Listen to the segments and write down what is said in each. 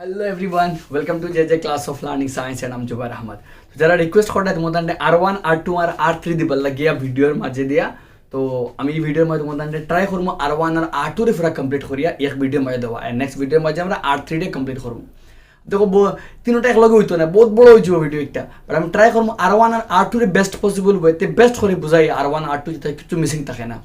Hello everyone, welcome to J class of learning science and I'm Jubair Ahmad. তো যারা request করতে তোমাদের R1 R2 আর R3 দিবার লাগিয়া ভিডিওর মাঝে দিয়া, তো আমি এই ভিডিওর মাঝে তোমাদের ট্রাই করবো R1 আর R2 রে পুরা কমপ্লিট করিয়া এক ভিডিওর মাঝে দেওয়া, আর নেক্সট ভিডিওর মাঝে আমরা R3 রে কমপ্লিট করবো। দেখো তিনটা একলগে হইতো না, বহুত বড় হয়েছিল ভিডিও একটা, বাট আমি ট্রাই করবো R1 আর R2 রে বেস্ট পসিবল ওয়েতে বেস্ট করে বুঝাই R1 R2 যাতে কিছু মিসিং থাকে না।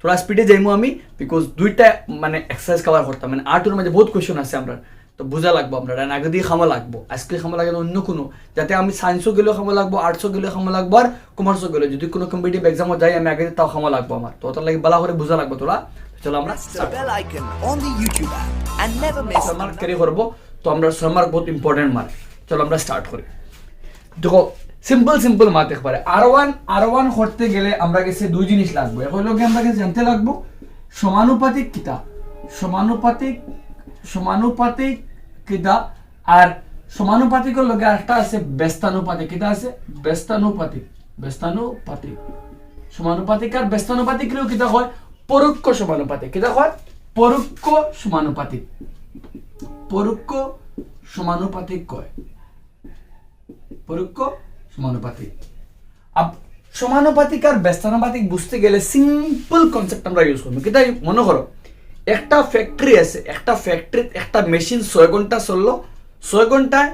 থোড়া স্পিডে যাইমু আমি, বিকজ দুইটা মানে এক্সারসাইজ কভার করতাম, মানে R2 এর মাঝে বহুত কোয়েশ্চন আছে আমরা, তো বোঝা লাগবো আমরা আগে দিয়ে খামা লাগবো, আজকে খামা লাগে অন্য কোনো, যাতে আমি সায়েন্সও গেলেও খামা লাগবো, আর্টসও গেলেও খামা লাগবো, আর কমার্সও গেলেও যদি কোনো কম্পিটিটিভ এক্সামও যাই আমি আগে দিয়ে তাও খামা লাগবো আমার, তো ওটার লাগে ভালো করে বোঝা লাগবো তোরা। চলো আমরা মার্ক ক্যারি করবো, তো আমরা মার্ক বহুত ইম্পর্টেন্ট মার্ক। চলো আমরা স্টার্ট করি। দেখো সিম্পল মার্ক একবারে R1 করতে গেলে আমরা কাছে দুই জিনিস লাগবে। এখন লোকে আমরা কাছে জানতে লাগবো সমানুপাতিক কিতা, সমানুপাতিক কিতা, আর সমানুপাতিকের লগে একটা আছে ব্যস্তানুপাতিক। কিতা আছে? ব্যস্তানুপাতিক। সমানুপাতিক আর ব্যস্তানুপাতিকেও কিতা হয়? পরোক্ষ সমানুপাতিক। কিতা হয়? পরোক্ষ সমানুপাতিক কয়। পরোক্ষ সমানুপাতিক। সমানুপাতিক আর ব্যস্তানুপাতিক বুঝতে গেলে সিম্পল কনসেপ্ট আমরা ইউজ করবো। কিতা মনে করো, একটা ফ্যাক্টরি আছে, একটা ফ্যাক্টরিতে একটা মেশিন 6 ঘন্টা চললো, 6 ঘন্টায়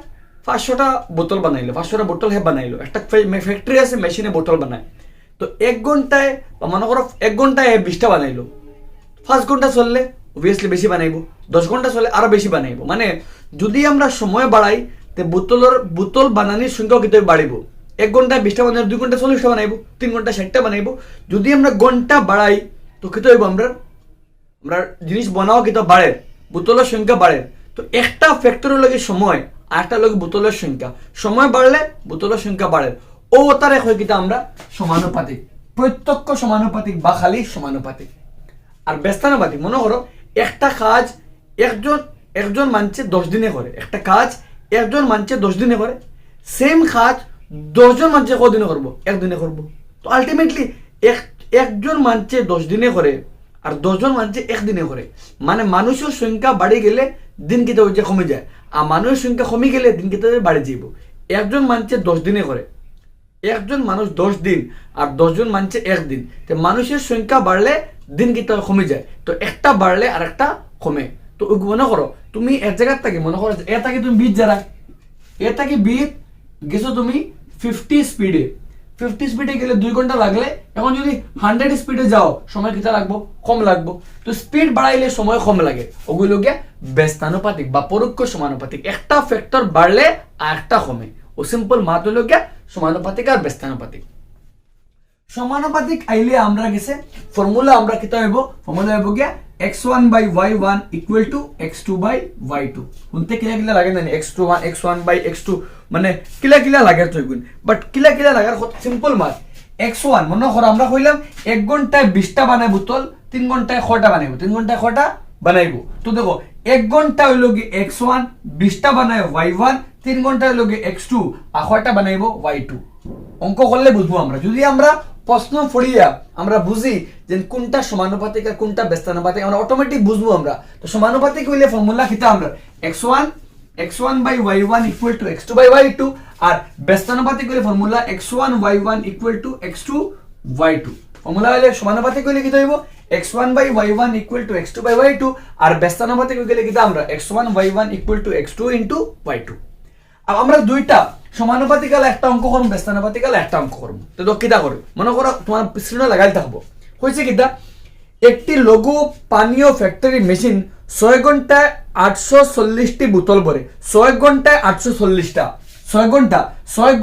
500টা বোতল বানাইলো, 500টা বোতল বানাইলো। একটা ফ্যাক্টরি আছে, মেশিনে বোতল বানায়, তো 1 ঘন্টায় মনে করো 1 ঘন্টায় 20টা বানাইলো। 5 ঘন্টা চললে অবভিয়াসলি বেশি বানাইবো, 10 ঘন্টা চললে আরো বেশি বানাইবো। মানে যদি আমরা সময় বাড়াই তে বোতল বানানোর সংখ্যাও কিন্তু বাড়িব। 1 ঘন্টায় 20টা বানাইবো, 2 ঘন্টা 40টা বানাইবো, 3 ঘন্টা 60টা বানাইবো। যদি আমরা ঘন্টা বাড়াই তো কিন্তু হইব আমরা জিনিস বানাও কিন্তু বাড়ে, বোতলের সংখ্যা বাড়ে। তো একটা ফ্যাক্টরির লগে সময় আর একটা লগে বোতলের সংখ্যা, সময় বাড়লে বোতলের সংখ্যা বাড়ে, ও তার এক হয় কিন্তু আমরা সমানুপাতিক, প্রত্যক্ষ সমানুপাতিক বা খালি সমানুপাতিক। আর ব্যস্তানুপাতিক মনে করো একটা কাজ একজন মানছে 10 দিনে করে, একটা কাজ একজন মানছে 10 দিনে করে, সেম কাজ 10 জন মানছে কদিনে করবো? 1 দিনে করবো। তো আলটিমেটলি একজন মানছে 10 দিনে করে আর 10 জন মানছে 1 দিনে করে, মানে মানুষের সংখ্যা বাড়ি গেলে দিন কিতা হচ্ছে কমে যায়, আর মানুষের সংখ্যা কমে গেলে দিন কিতা বাড়ি যাইব। একজন মানছে 10 দিনে করে, একজন মানুষ 10 দিন আর 10 জন মানছে 1 দিন, তো মানুষের সংখ্যা বাড়লে দিন কিতা কমে যায়, তো একটা বাড়লে আর একটা কমে। তো মনে করো তুমি এক জায়গার থেকে মনে করো এ থেকে তুমি 20 যারা, এ থেকে 20 গেছো তুমি 50 স্পিডে গেলে 2 ঘন্টা লাগলে, এখন যদি 100 স্পিডে যাও সময় কিতা লাগবো? কম লাগবো। তো স্পিড বাড়াইলে সময় কম লাগে, ওগুলো গিয়ে ব্যস্তানুপাতিক বা পরোক্ষ সমানুপাতিক। একটা ফ্যাক্টর বাড়লে আর একটা কমে, ও সিম্পল মাত হলো গিয়া সমানুপাতিক আর ব্যস্তানুপাতিক। সমানুপাতিক আইলে আমরা গেছে ফর্মুলা আমরা কিতা হইব? ফর্মুলা হইব গিয়া x1 by y1 equal to x2 by y2। শুনতে কিলা লাগে না? x1 by x2 মানে কিলা লাগে তো গুণ, বাট কিলা লাগার সিম্পল মাত। x1 মনে করো আমরা কইলাম 1 ঘন্টায় 20টা বানাই বোতল, 3 ঘন্টায় 6টা বানাইবো, 3 ঘন্টায় 6টা বানাইবো। তো দেখো 1 ঘন্টা হইলো কি x1, 20টা বানায় y1, 3 ঘন্টা হইলো কি x2 আর 6টা বানাইবো y2। অঙ্ক করলে বুঝবো আমরা, যদি আমরা প্রশ্ন পড়িয়া আমরা বুঝি যে কোনটা সমানুপাতিক আর কোনটা ব্যস্তানুপাতিক, আমরা অটোমেটিক বুঝবো আমরা। তো সমানুপাতিক হইলে ফর্মুলা কিতা আমরা x1 by y1 equal to x2 by y2, আর ব্যস্তানুপাতিক হইলে formula x1 y1 equal to x2 y2। Formula হইলে সমানুপাতিক হইলে কিতা হইব? x1 by y1 equal to x2 by y2, আর ব্যস্তানুপাতিক হইলে কিতা আমরা x1 y1 equal to x2 into y2। আর আমরা দুইটা সমানুপাতিক একটা অঙ্ক করব, ব্যস্তানুপাতিক একটা অঙ্ক করব। তো কিতা করব? মনে করো তোমার স্ক্রিনে লাগাই থাকবো, হয়েছে কিতা, একটি লঘু পানীয় ফ্যাক্টরি মেশিন 6 ঘন্টায় 840টি বোতল ভরে। 6 ঘন্টায় 840টা, 6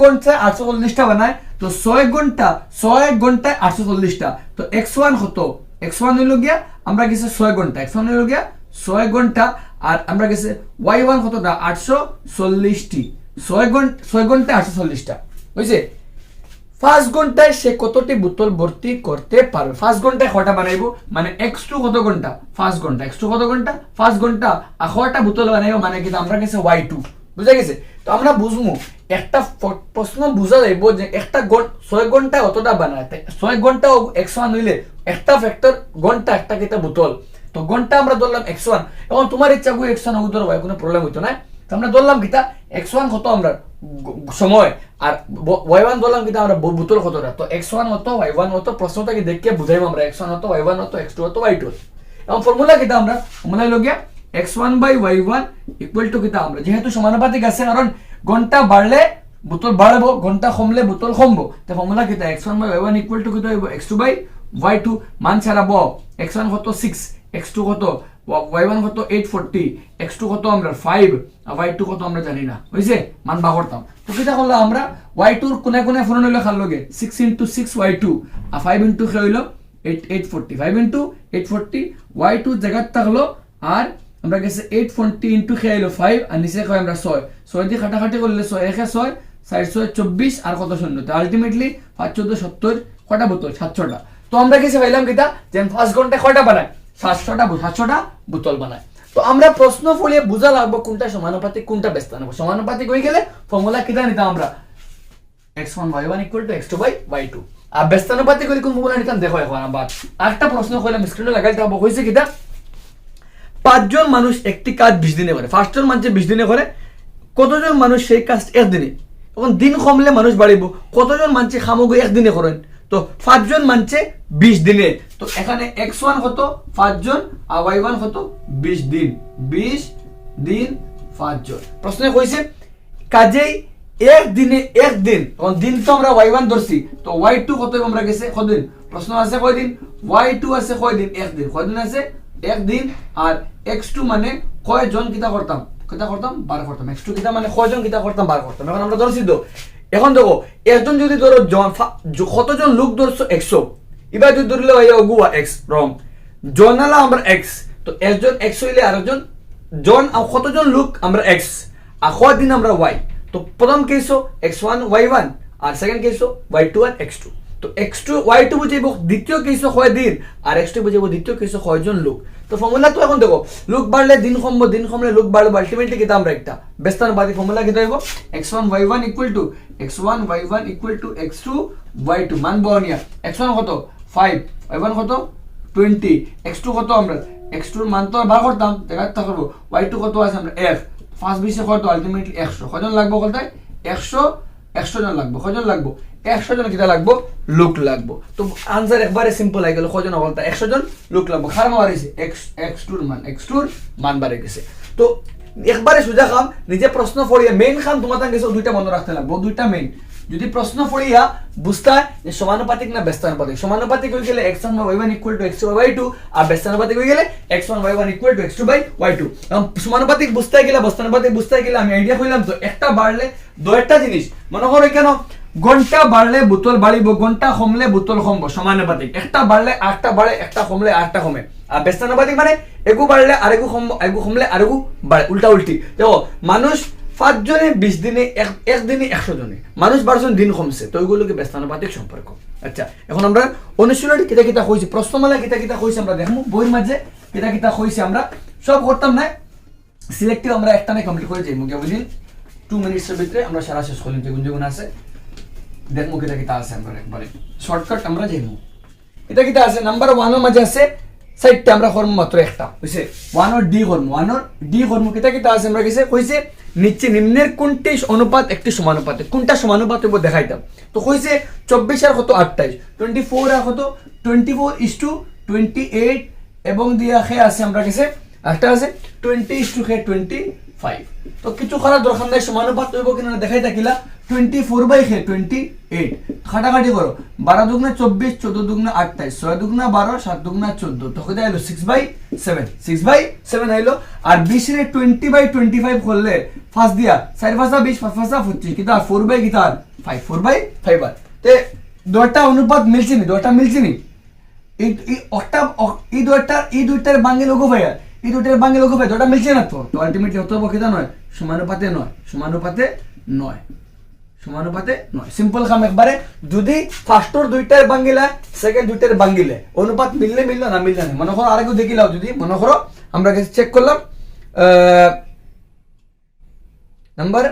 ঘন্টায় 840টা বানায়। তো 6 ঘন্টায় 840টা, তো x1 কত? x1 হইল গিয়া আমরা গেছে 6 ঘন্টা, x1 হইল গিয়া 6 ঘন্টা, আর আমরা গেছে y1 কতটা? 840টি, 6 ঘন্টায় 840টা হয়েছে। 5 ঘন্টায় সে কতটি বোতল ভর্তি করতে পারবে? 5 ঘন্টায় কটা বানাইবো, মানে x2 কত ঘন্টা? 5 ঘন্টা। x2 কত ঘন্টা? 5 ঘন্টা, আর কটা বোতল বানাইবো, মানে কিন্তু আমরা গেছে y2। বুঝা গেছে? তো আমরা বুঝবো একটা প্রশ্ন বুঝা যাইব যে একটা 6 ঘন্টায় অতটা বানায়, 6 ঘন্টা x1 হইলে একটা ফ্যাক্টর ঘন্টা একটা কিতা বোতল, তো ঘন্টা আমরা ধরলাম x1, এখন তোমার ইচ্ছা কই x1 হোক ধরো ভাই, কোনো প্রবলেম হইতো না। তো আমরা ধরলাম কিতা x1 কত আমরা সময়, আর y1 ধরলাম কিতা আমরা বোতল কতটা। তো x1 হতো y1 হতো, প্রশ্নটাকে দেখে বুঝাইব আমরা x1 হতো y1 হতো x2 হতো y2 হতো। এবং ফর্মুলা কিতা আমরা ফর্মুলা হলো গিয়া x1 by y1 equal to কিতা, আমরা যেহেতু সমানুপাতিক আছে, কারণ ঘন্টা বাড়লে বোতল বাড়বো, ঘন্টা কমলে বোতল কমবো। তো ফর্মুলা কিতা x1 by y1 equal to কিতা হইব x2 বাই y2। মান ছাড়াবো, x1 কত 6, x2 কত, y1 কত 840, x2 কত আমরা 5, আর y2 কত আমরা জানি না, হইছে মান বা করতাম। তো কিতা করলো আমরা y2 এর কোনে কোনে ফোন হইলো খাল লগে 6 * 6 y2, আর 5 * কে হইলো 840, 5 * 840 y2 জায়গা থাকলো, আর আমরা গেছে 840 * কে হইলো 5, আর নিচে কয় আমরা 6, 6 দিয়ে কাটাকাটি করলে 6 1 6 4 6 24, আর কত শূন্য। তো আলটিমেটলি 5 14 70 কয়টা বোতল, 700টা। তো আমরা কিছু পাইলাম কিতা যে 5 ঘন্টায় কয়টা বানায়, 700টা বোতল বানায়। তো আমরা প্রশ্ন ফলিয়ে বুঝা লাগবো কোনটা সমানুপাতিক কোনটা ব্যস্তানুপাতিক। সমানুপাতিক হয়ে গেলে ফর্মুলা কিতা নিতাম আমরা x1 y1 = x2 by y2, আর ব্যস্তানুপাতিক হলে কোন ফর্মুলা নিতাম দেখো। এখন আবার আরেকটা প্রশ্ন কইলাম স্ক্রিনে লাগাইতে হবে, হইছে কিতা 5 জন মানুষ একটি কাজ 20 দিনে করে, 5 জন মানুষ 20 দিনে করে, কতজন মানুষ সেই কাজ একদিনে। এখন দিন কমলে মানুষ বাড়িব, কতজন মানুষ সামগ্রী একদিনে করেন। তো 5 জন মানছে 20 দিনে। তো এখানে x1 কত 5 জন, আর y1 কত 20 দিন, 20 দিন 5 জন। প্রশ্নে কইছে কাজেই একদিনে একদিন, এখন দিন তো আমরা y1 ধরছি, তো y2 কত আমরা গেছে কদিন। প্রশ্ন আছে কয়দিন, y2 আছে কয়দিন, একদিন। কয়দিন আছে একদিন। আর x2 মানে কয়জন কিতা করতাম বার করতাম। x2 কিতা মানে কয়জন কিতা করতাম বার করতাম। এখন আমরা ধরছি তো, এখন দেখো একজন যদি ধরো কতজন লোক ধরছো 100, এবার যদি ধরলে ভাই গুয়া x রং জনালা আমরা x, তো একজন x হইলে আরেকজন জন, আর কতজন লোক আমরা x, আর কয়দিন আমরা y। তো প্রথম কেস x1 y1, আর সেকেন্ড কেস y2 আর x2। তো x2 y2 বুঝাইব দ্বিতীয় কেস কয়দিন, আর x2 বুঝাইব দ্বিতীয় কেস কয়জন লোক। তো ফর্মুলা তো এখন দেখো লোক বাড়লে দিন কমবো, দিন কমলে লোক বাড়বো, আলটিমেটলি কিতা আমরা একটা ব্যস্তানুপাতিক ফর্মুলা কিতা হইব x1 y1 = x2 y2। মান বহনিয়া x1 কত 5, y1 কত 20, x2 কত আমরা x2 এর মান তো বার করতাম, দেখাতে করব y2 কত আছে আমরা f, 5 20 কত আলটিমেটলি 100। কয়জন লাগবো কোথায় 100 জন লাগবো। কয়জন লাগবো 100 জন কিতা লাগবো লোক লাগবো। তো আনসার একবারে সিম্পল হয়ে গেল, কয়জন বলতা 100 জন লোক লাগবো। খারাপ বাড়াইছে x2 এর মান বাড়ে গেছে। তো একবারে সোজা কাম, নিজে প্রশ্ন পড়িয়া মেইন কাম তোমার তার কাছে দুইটা মনে রাখতে লাগবো, দুইটা মেইন। যদি প্রশ্ন পড়িয়া বুঝতে যে সমানুপাতিক না ব্যস্তানুপাতিক, সমানুপাতিক হয়ে গেলে x1 y1 = x2 by y2, আর ব্যস্তানুপাতিক হয়ে গেলে x1 y1 = x2 by y2। এবং সমানুপাতিক বুঝতে গেলে ব্যস্তানুপাতিক বুঝতে গেলে আমি আইডিয়া কইলাম তো, একটা বাড়লে দুইটা জিনিস মনে করো, কেন ঘন্টা বাড়লে বোতল বাড়িব, ঘন্টা কমলে বোতল কমবো, সমানুপাতিক। একটা বাড়লে আরেকটা বাড়ে, একটা কমলে আরেকটা কমে। আর ব্যস্তানুপাতিক মানে এগু বাড়লে আরেগু কমলে আরেগু বাড়ে, উল্টা উল্টি। দেখো মানুষ 5 জনে 20 দিনে, একদিনে 100 জনে মানুষ বাড়ছেন, দিন কমছে, তো ওইগুলোকে ব্যস্তানুপাতিক সম্পর্ক। আচ্ছা এখন আমরা অনুশীলনী কিতা কিতা কইছি, প্রশ্নমালা কিতা কিতা কইছি আমরা দেখমু, বইয়ের মাঝে কিতা কিতা কইছি আমরা সব করতাম না, সিলেক্টিভ আমরা একটা না কমপ্লিট করে যাইমু। উইদিন 2 মিনিটসের ভিতরে আমরা সারা শেষ করলাম, যেগুন আছে দেখমু কিতা কিতা আছে, আমরা একবারে শর্টকাট আমরা যাইমু। এটা কিতা আছে নাম্বার 1 এর মাঝে আছে সাইডটা, আমরা করব মাত্র একটা, হইছে 1 আর ডি করব, 1 আর ডি করব। কিতা কিতা আছে আমরা গেছে কইছে নিচে নিম্নের কোনটি অনুপাত একটি সমানুপাতে, কোনটা সমানুপাত হইব দেখাইতাম। তো কইছে 24 আর কত 28, 24 আর কত 24:28, এবং দিয়া খে আছে আমরা গেছে একটা আছে 20:25। তো কিছু করার দরকার নাই, সমানুপাত হইব কিনা দেখাই থাকিলা 24/28। কাটাকাটি করো, 12 দুগুণা 24, 14 দুগুণা 28, 6 দুগুণা 12, 7 দুগুণা 14। তো কত আইলো 6/7 আইলো। আর 20 রে 20/25 করলে 5 দিয়া 4 5 20, 5 5 25, কিতা 4/5 কিতা 5, 4/5। তে দুইটা অনুপাত মিলছে নি, দুইটা মিলছে নি। এই দুইটার বাঙ্গি লোক ভাইয়া, এই দুইটার বাঙ্গি লোক ভাই, দুইটা মিলছে না। তো আলটিমেটলি হতো কিতা নয়, সমানুপাতে নয়। সিম্পল কাম একবারে, যদি ফার্স্টর দুইটার বাঙ্গিলা, সেকেন্ড দুইটার বাঙ্গিলে অনুপাত মিললে না মিললে না। মনে করো আরেকটু দেখিলাও, যদি মনে করো আমরা চেক করলাম নাম্বার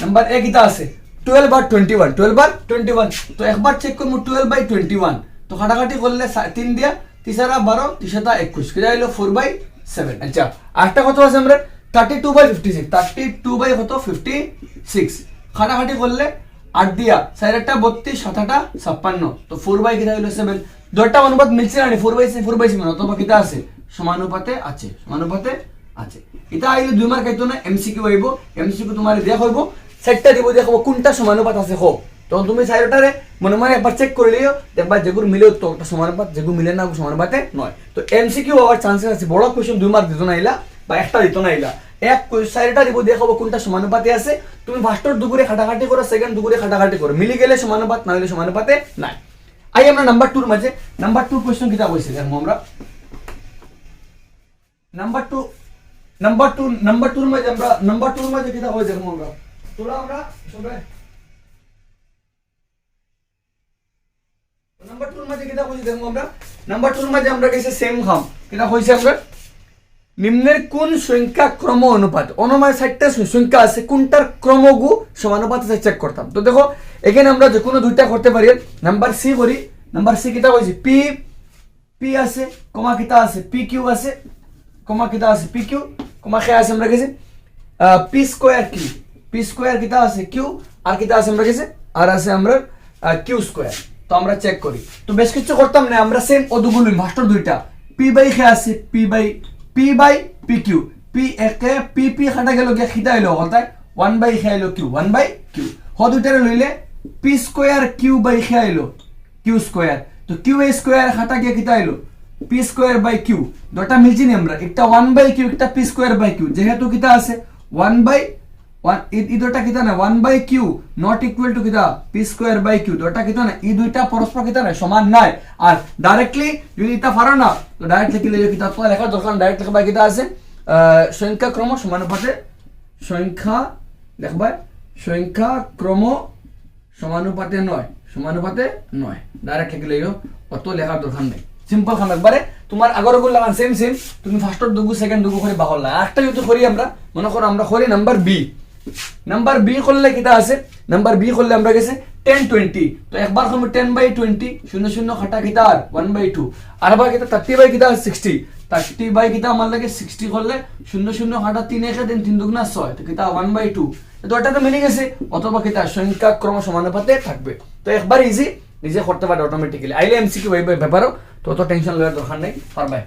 নাম্বার এ কিতা আছে 12/21। তো একবার চেক করবো 12/21, তো কাটাকাটি করলে 3 দিয়া 3 12 3 21 কিটা হইলো 4/7। আচ্ছা আরেকটা কত আছে আমরা 32/56, 32 বাই কত 56, কাটাকাটি করলে 8 দিয়া 4 32 7 56, তো 4 কিটা হইলো 7। দুইটা অনুপাত মিলছে না 4/7 অথবা কিটা আছে সমানুপাতে আছে, সমানুপাতে আছে। এটা আইলে 2 মার্ক আইতো না, এমসিকিউ আইব, এমসিকিউ তোমার দেয়া হইব, সেটটা দিব দেখাবো কোনটা সমানুপাত আছে হোক, তখন তুমি সাইডটারে মনে মনে একবার চেক করে লিও, দেখবা যেগুলো মিলে তো একটা সমানুপাত, যেগুলো মিলে না সমানুপাতে নয়। তো এমসিকিউ হওয়ার চান্সেস আছে, বড় কোশ্চেন 2 মার্ক দিত না আইলা বা একটা দিত না আইলা, এক সাইডটা দিব দেখাবো কোনটা সমানুপাতে আছে, তুমি ফার্স্টর দুগুরে খাটাখাটি করো, সেকেন্ড দুগুরে খাটাখাটি করো, মিলি গেলে সমানুপাত, না হলে সমানুপাতে নাই। আই আমরা নাম্বার 2 মাঝে নাম্বার 2 কোশ্চেন কিটা কইছে দেখো আমরা নাম্বার 2 মাঝে আমরা নাম্বার 2 মাঝে কিটা কইছে দেখো আমরা তোরা আমরা সবাই নাম্বার 2 মাঝে কিটা কইছে দেখো আমরা নাম্বার 2 মাঝে আমরা কইছে সেম খাম কিটা কইছে আমরা নিম্নের কোন সংখ্যা ক্রম অনুপাত, অনুমায় 60টা সংখ্যা আছে, কোনটার ক্রমগু সমানুপাত আছে চেক করতাম। তো দেখো এখানে আমরা যে কোনো দুইটা করতে পারি। নাম্বার সি করি, নাম্বার সি কিটা কইছি পি পি আছে কমা কিটা আছে পি কিউ আছে, কমা কিটা আছে পি কিউ, কমা কে আছে আমরা কইছি P square Q, P square কিটা আছে কিউ, আর কিটা আছে আমরা কইছি আর আছে আমরা কিউ স্কয়ার। তো আমরা চেক করি, তো বেশ কিছু করতাম না, আমরা সেম ওদুগুলো মাস্টার দুইটা পি বাই কে আছে P by P Q, P একে পি পি খাটা গেল কে খিটা হইলো হলতায় 1 বাই কে হইলো কিউ, 1 বাই কিউ, হ দুইটারে লইলে পি স্কয়ার কিউ বাই কে হইলো কিউ স্কয়ার, তো কিউ এ স্কয়ার খাটা কে খিটা হইলো পি স্কয়ার বাই কিউ, দুটো মিলছি নি আমরা, একটা 1 বাই কিউ একটা পি স্কয়ার বাই কিউ, যেহেতু কিটা আছে 1 বাই 1 এই দুটো কিটা না 1 by Q not equal to কিটা পি স্কয়ার বাই কিউ, দুটো কিটা না এই দুইটা পরস্পর কিটা না সমান নাই। আর ডাইরেক্টলি যদি এটা পারো না তো ডাইরেক্ট লিখলে কিটা তো লেখা দরকার, ডাইরেক্ট লেখা কিটা আছে সংখ্যা ক্রম সমানুপাতে, সংখ্যা দেখবা সংখ্যা ক্রম সমানুপাতে নয়, সমানুপাতে নয়, ডাইরেক্ট লিখলে অত লেখার দরকার নেই, সিম্পল খান একবারে তোমার আগর গুলো লাগান সেম সেম, তুমি ফার্স্টর দুগু সেকেন্ড দুগু করে বাহল না। একটা যদি করি আমরা মনে করো আমরা করি নাম্বার বি, নাম্বার বি করলে কিটা আছে নাম্বার বি করলে আমরা গেছে 10 20, তো একবার কম 10 বাই 20 0 0 খাটা কিটা আর 1 বাই 2, আর বার কিটা 30 বাই কিটা 60, 30 বাই কিটা আমার লাগে 60 করলে 0 0 খাটা 3 1 3 3 দুগুণা 6, তো কিটা 1 বাই 2, তো এটা তো মিলে গেছে, অথবা কিটা সংখ্যা ক্রম সমানুপাতে থাকবে। তো একবার ইজি নিজে করতে পারে অটোমেটিক্যালি, আইলে এমসিকিউ ব্যাপারও তো অত টেনশন লওয়ার দরকার নাই, পারবে।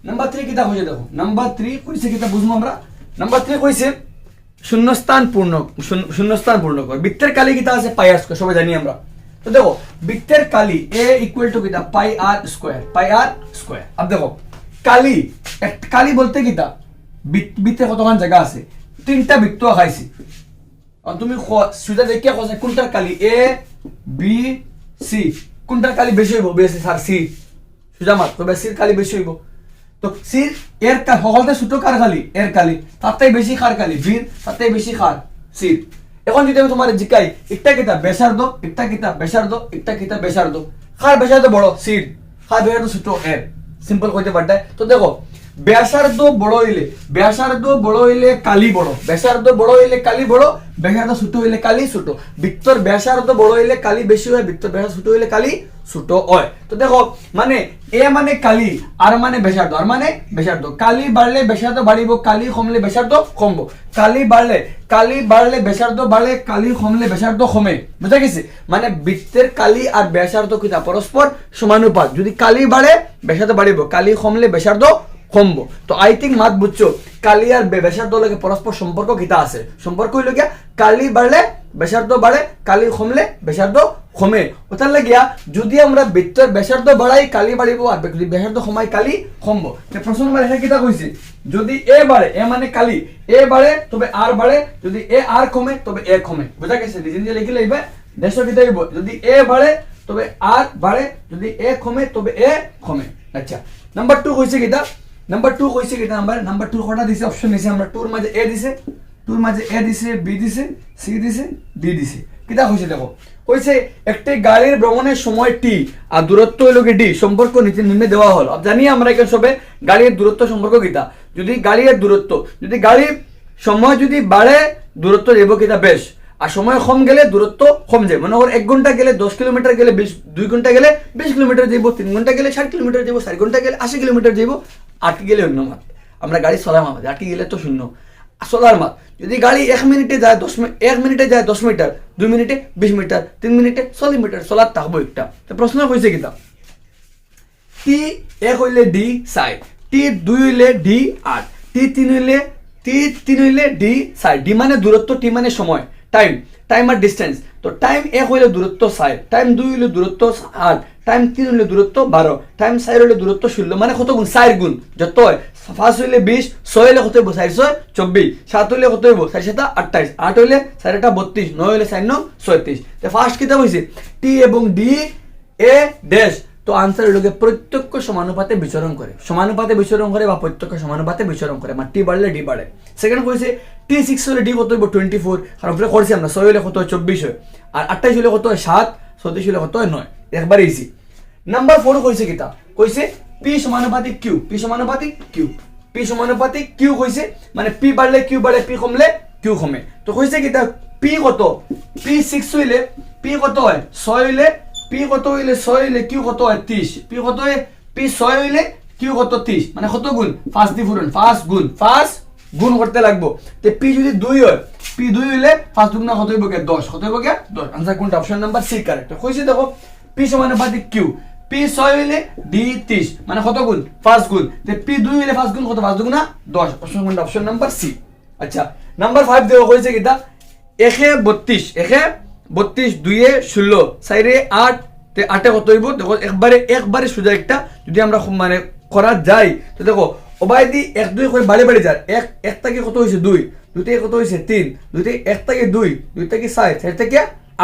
নাম্বার 3 কিটা কইছে দেখো, নাম্বার 3 কইছে কিটা বুঝমু আমরা, নাম্বার 3 কইছে শূন্যস্থান পূর্ণ কর, বৃত্তের কালি কিটা আছে পাই আর স্কয়ার, সবাই জানি আমরা। তো দেখো বৃত্তের কালি a ইকুয়াল টু কিটা পাই আর স্কয়ার, পাই আর স্কয়ার। अब দেখো কালি কালি বলতে কিটা বৃত্তে কতখান জায়গা আছে, 3টা বৃত্ত আঁকাইছি, আর তুমি সুজা দেখিয়া কইছে কোনটার কালি a b c, কোনটার কালি বেশি হইব, বেশি স্যার সি, সুজা মাত তো বেশির কালি বেশি হইব, তো সি এর সকলতে ছোট কার কালি এর কালি, তাতেই বেশি খার কালি বীর, তাতেই বেশি খার সির। এখন যদি আমি তোমার জিকাই একটা কিতা ব্যাসার্ধ, একটা কিতা ব্যাসার্ধ, একটা কিতা ব্যাসার্ধ, খার ব্যাসার্ধ বড় সির, খার ব্যাসার্ধ ছোট এর, সিম্পল কইতে পারতাই। তো দেখো ব্যাসার্ধ বড় হইলে কালি বড়, ব্যাসার্ধ বড় হইলে কালি বড়, ব্যাসার্ধ ছোট হইলে কালি ছোট, বৃত্তর ব্যাসার্ধ বড় হইলে কালি বেশি হয়, বৃত্তর ব্যাসার্ধ ছোট হইলে কালি ছোট হয়। তো দেখো মানে এ মানে কালি আর মানে ব্যাসার্ধ, আর মানে ব্যাসার্ধ, কালি বাড়লে ব্যাসার্ধ বাড়িব, কালি কমলে ব্যাসার্ধ কমবো, কালি বাড়লে ব্যাসার্ধ বাড়ে, কালি কমলে ব্যাসার্ধ কমে, বুঝা গেছে? মানে বৃত্তের কালি আর ব্যাসার্ধ কিটা পরস্পর সমানুপাত, যদি কালি বাড়ে ব্যাসার্ধ বাড়িব, কালি কমলে ব্যাসার্ধ কমবো। তো আই থিঙ্ক মাত বুঝছো কালি আর ব্যাসার্ধ লাগে পরস্পর সম্পর্ক কিটা আছে, সম্পর্ক হইল গিয়া কালি বাড়লে ব্যাসার্ধ বাড়ে, কালি কমলে ব্যাসার্ধ কমে। ওটার লাগিয়া যদি আমরা বৃত্তের ব্যাসার্ধ বাড়াই কালি বাড়িব, আর যদি ব্যাসার্ধ কমাই কালি কমবো। প্রশ্ন নম্বর এটা কিটা কইছে, যদি এ বাড়ে, এ মানে কালি, এ বাড়ে তবে আর বাড়ে, যদি এ আর কমে তবে এ কমে, বুঝা গেছে? নিজে নিজে লিখে লইবে, দেশো কিটা হইব, যদি এ বাড়ে তবে আর বাড়ে, যদি এ কমে তবে এ কমে। আচ্ছা নাম্বার 2 কইছে কিটা, নাম্বার 2 কইছে কিটা, নাম্বার 2 কটা দিছে অপশন দিছে আমরা, 2 এর মাঝে এ দিছে, 2 এর মাঝে এ দিছে, বি দিছে, সি দিছে, ডি দিছে। কিটা কইছে দেখো, কইছে একটি গাড়ির ভ্রমণের সময় টি আর দূরত্ব হইলো কি ডি, সম্পর্ক নিচে নিম্নে দেওয়া হলো। জানি আমরা এখানে সবে গাড়ির দূরত্ব সম্পর্ক কিটা, যদি গাড়ির দূরত্ব, যদি গাড়ির সময় যদি বাড়ে দূরত্ব দেব কিটা বেশ, আর সময় কম গেলে দূরত্ব কম যায়। মনে করো 1 ঘন্টা গেলে 10 কিলোমিটার গেলে 2 ঘন্টা গেলে 20 কিলোমিটার যাইব, 3 ঘন্টা গেলে 60 কিলোমিটার যাইব, 4 ঘন্টা গেলে 80 কিলোমিটার যাইব। আটকে গেলে অন্য মাত, আমরা গাড়ি চলাম আমাদের, আটকে গেলে তো শূন্য চলার মাত। যদি গাড়ি 1 মিনিটে যায় 1 মিনিটে যায় 10 মিটার, 2 মিনিটে 20 মিটার, 3 মিনিটে 40 মিটার চলার থাকবো একটা। তো প্রশ্ন হয়েছে কিতা, T1 হইলে D 4, T2 হইলে D 8, T3 হইলে D 4। D মানে দূরত্ব, T মানে সময়, টাইম আর ডিস্টেন্স। তো টাইম 1 হইলে দূরত্ব 4, টাইম 2 হইলে দূরত্ব 8, টাইম 3 হইলে দূরত্ব 12, টাইম 4 হইলে দূরত্ব 16। মানে কত গুণ? 4 গুণ। যত হয় 5 হইলে 20, 6 হইলে কত হইব? 4 6 24, 7 হইলে কত হইব? 4 7 28, 8 হইলে 4 8 32, 9 হইলে 4 9 36। তো ফার্স্ট কিতা হইছে T এবং D এ ড্যাশ। তো আনসার হলো প্রত্যক্ষ সমানুপাতে বিচরণ করে, সমানুপাতে বিচরণ করে বা প্রত্যক্ষ সমানুপাতে বিচরণ করে। মানে টি বাড়লে ডি বাড়ে। সেকেন্ড কইছে T6 হলে ডি কত হইব? 24, কারণ উপরে করছি আমরা। 6 হলে কত হয়? 24 হয়। আর 28 হলে কত হয়? 7, 34 হলে কত হয়? 9। একবার ইজি। নাম্বার 4 কইছে কিতা, কইছে P সমানুপাতিক Q, P সমানুপাতিক Q, P সমানুপাতিক Q কইছে মানে P বাড়লে Q বাড়ে, P কমলে Q কমে। তো কইছে কিতা P কত? P6 হইলে P কত হয়? 6 হইলে P কত হইলে 6 হইলে Q কত হয়? 30। P কত হয়? P 6 হইলে Q কত? 30। মানে কত গুণ? 5 দি ফুরন, 5 গুণ, 5 গুণ করতে লাগবো। তে P যদি 2 হয়, P 2 হইলে 5 দুগুণা কত হইব? 10। কত হইব? 10। আনসার কোনটা? Option number C correct. কইছে দেখো P সমানুপাতিক Q, P 6 হইলে D 30, মানে কত গুণ? 5 গুণ। তে P 2 হইলে 5 গুণ কত? 5 দুগুণা 10। অপশন কোনটা? Option number C. আচ্ছা নাম্বার 5 দেখো কইছে কিতা 1 এ 32, 1 এ 32, 2 এ 16, 4 এ 8, তে 8 এ কত হইব? দেখো একবারে সোজা একটা যদি আমরা মানে করা যায়, তো দেখো ওবাই দি 1 2 করে বাড়ি যায়। 1 থেকে কত হইছে? 2, 2 থেকে কত হইছে? 3, 2 থেকে 1 থেকে 2, 2 থেকে 4, 4 থেকে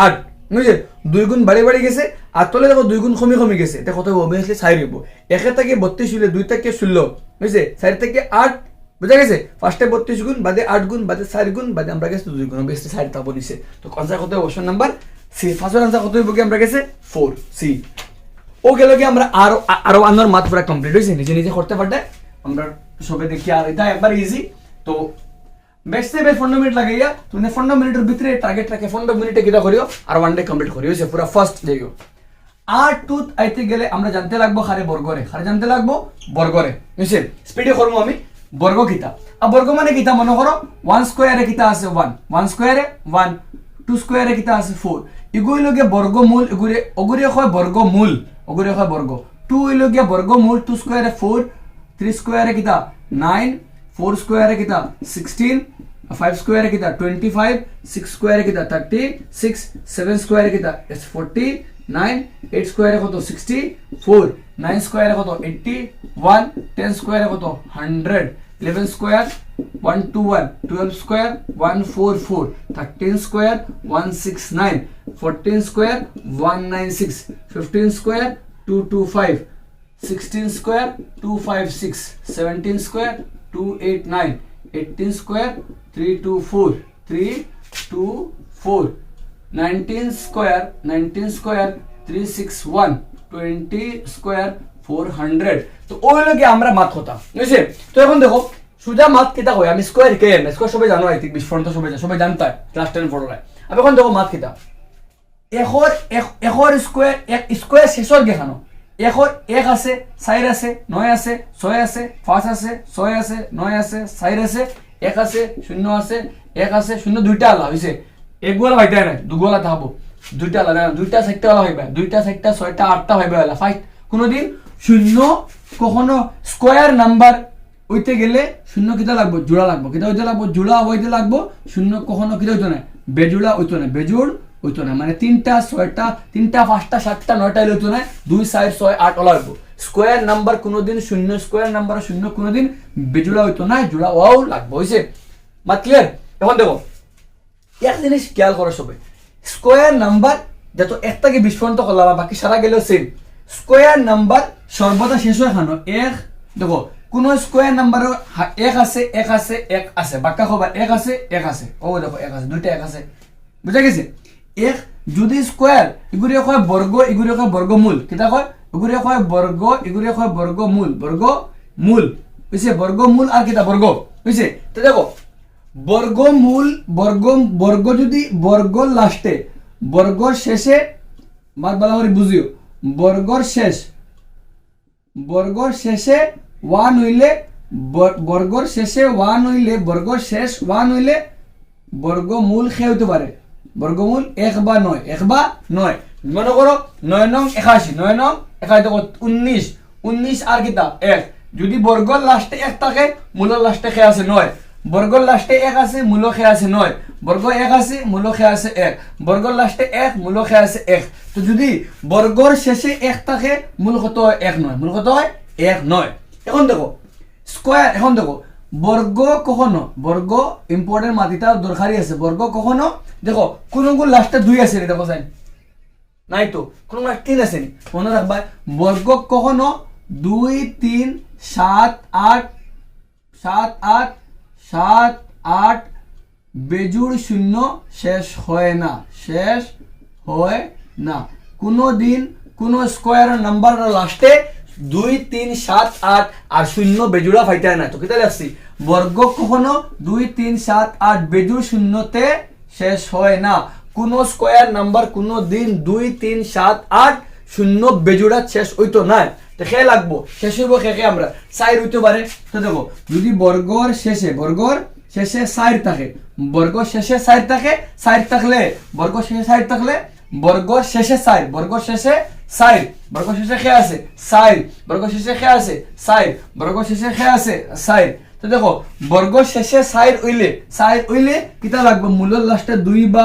8, বুঝছে? 2 গুণ বাড়ি গেছে। আর তলে দেখো 2 গুণ কমে গেছে। তে কত হইব? অবভিয়াসলি 4 হইব। 1 থেকে 32 হইলে 2 থেকে 16, বুঝছে? 4 থেকে 8, বুঝা গেছে? ফার্স্টে 32 গুণ, বাদে 8 গুণ, বাদে 4 গুণ, বাদে আমরা গেছে 2 গুণ, অবভিয়াসলি 4 তাবো নিছে। তো আনসার কত? Option number C. ফার্স্টের আনসার কত হইব? কি আমরা গেছে 4 সি। ও গেল কি আমরা আরো আনার মাত পুরো কমপ্লিট হইছে, নিজে করতে পারতে আমরা সবে দেখি। আর এটা একবার ইজি। তো বেস্ট সে বেস্ট 15 মিনিট লাগাইয়া তুমি 15 মিনিটের ভিতরে টার্গেট রাখে 15 মিনিটে কিটা করিও আর ওয়ান ডে কমপ্লিট করিও। হইছে পুরো ফার্স্ট দেইও। আর টুথ আইতে গেলে আমরা জানতে লাগবো খারে বর্গরে, জানতে লাগবো বর্গরে। হইছে? স্পিডে করবো আমি। বর্গ কিতা? আর বর্গ মানে কিতা? মনে করো 1 স্কয়ারে কিতা আছে 1, 1 স্কয়ারে 1, 2 স্কয়ারে কিতা আছে 4। এগুলো লগে বর্গমূল, ওগুরে হয় বর্গমূল, ওগুরে হয় বর্গ। 2 হইলো গিয়া বর্গমূল, 2 স্কয়ারে 4, 3 স্কয়ারে কিতা 9, 4 স্কয়ারে কিতা 16, 5 স্কয়ারে কিতা 25, 6 স্কয়ারে কিতা 36, 7 স্কয়ারে কিতা 49, 8 স্কয়ারে কত 64, 9 স্কয়ারে কত 81, 10 স্কয়ারে কত 100, 11 square 121, 12 square 144, 13 square 169, 14 square 196, 15 square 225, 16 square 256, 17 square 289, 18 square 324, 324, 19 square 361, 20 square 400। তো ওই লগে আমরা মাত কথা বুঝছে। তো এখন দেখো সোজা মাত কিতা কই, আমি স্কয়ার কে এম স্কয়ার সবাই জানো, আই থিং 20 ফন্ট সবাই জানতা ক্লাস 10 পড়লাই। আমি এখন দেখো মাত কিতা এখর স্কয়ার, এক স্কয়ার শেষর গেখানো এখর 1 আছে 4 আছে 9 আছে 6 আছে 5 আছে 6 আছে 9 আছে 4 আছে 1 আছে 0 আছে 1 আছে 0, দুইটা আলা হইছে। একগুলা ভাইতা না দুগুলা থাকবো, দুইটা আলাদা, দুইটা চারটা আলা হইবা, দুইটা চারটা 6টা 8টা হইবা আলা। ফাইট কোনদিন 0 কখনো স্কয়ার নাম্বার হইতে গেলে 0 কিটা লাগবো? জোড়া লাগবো। কিটা হইতে লাগবো? জোড়া হইতে লাগবো। 0 কখনো কিটা হইতো না? বেজোড়া হইতো না, বেজোড় হইতো না। মানে 3টা 6টা 3টা 5টা 7টা 9টা হইতো না, 2 4 6 8 ওলা হইবো। স্কয়ার নাম্বার কোনদিন 0 স্কয়ার নাম্বার 0 কোনদিন বেজোড়া হইতো না, জোড়া ওয়াও লাগবো। হইছে? মাত ক্লিয়ার? এখন দেখো এক জিনিস খেয়াল করো সবাই, স্কয়ার নাম্বার যত 1 থেকে 20 পর্যন্ত করলাম বাকি সারা গেলেও সেম। স্কয়ার নাম্বার সর্বদা শেষ হয় খানো 1। দেখো কোন স্কয়ার নাম্বারও 1 আছে 1 আছে 1 আছে, বাক্কা খবর 1 আছে 1 আছে। ও দেখো 1 আছে, দুইটা 1 আছে, বুঝা গেছে? 1 যদি স্কয়ার এগুলি হয় বর্গ, এগুলি হয় বর্গমূল। কিটা কয়? এগুলি হয় বর্গ, এগুলি হয় বর্গমূল, বর্গমূল হইছে বর্গমূল। আর কিটা বর্গ হইছে? তো দেখো বর্গমূল বর্গ যদি বর্গর লাস্টে বর্গর শেষে মাত বলা করে বুঝিও বর্গর শেষে ওয়ান হইলে বর্গর শেষে ওয়ান হইলে বর্গর শেষ ওয়ান হইলে বর্গমূল খে হইতে পারে বর্গমূল 1 বা 9 1 বা 9 মনে করো 9 নং 81 9 নং 19 19 আর কিতা 1 যদি বর্গর লাস্টে 1 থাকে মূলের লাস্টে খে আছে 9 বর্গর লাস্টে 1 আছে মূল খে আছে 9 বর্গ 1 আছে মূল খে আছে 1 বর্গর লাস্টে 1 মূল খে আছে 1 তো যদি বর্গর শেষে 1 থাকে মূল কত হয় 1 9 মূল কত হয় 1 9 এখন দেখো স্কয়ার এখন দেখো বর্গ কখনো বর্গ ইম্পর্টেন্ট মাতিটা দরকারি আছে বর্গ কখনো দেখো কোনগুলো লাস্টে 2 আছে রে দেখো সাইন নাই তো কোন লাস্টে 3 আছে নি মনে রাখবা বর্গ কখনো 2 3 7 8 7 8 7 8 বেজুড় শূন্য শেষ হয় না কোনো দিন কোন স্কয়ার নাম্বার লাস্টে 2 3 7 8 আর শূন্য বেজুড়া ফাইতে না তো কিতা লাগছি বর্গ কখনো 2 3 7 8 বেজুড় শূন্যতে শেষ হয় না কোন স্কয়ার নাম্বার কোন দিন 2 3 7 8 শূন্য বেজুড়া শেষ হইতো না তো খে লাগবো শেষ হইব খে আমরা 4 হইতে পারে তো দেখো যদি বর্গর শেষে 4 থাকে বর্গ শেষে 4 থাকে 4 থাকলে বর্গ শেষে 4 থাকলে বর্গর শেষে 4 বর্গর শেষে 4 বর্গ শেষে খে আছে 4 বর্গ শেষে খে আছে 4 বর্গ শেষে খে আছে 4 তো দেখো বর্গ শেষে 4 হইলে কিতা লাগবে মূলের লাস্টে 2 বা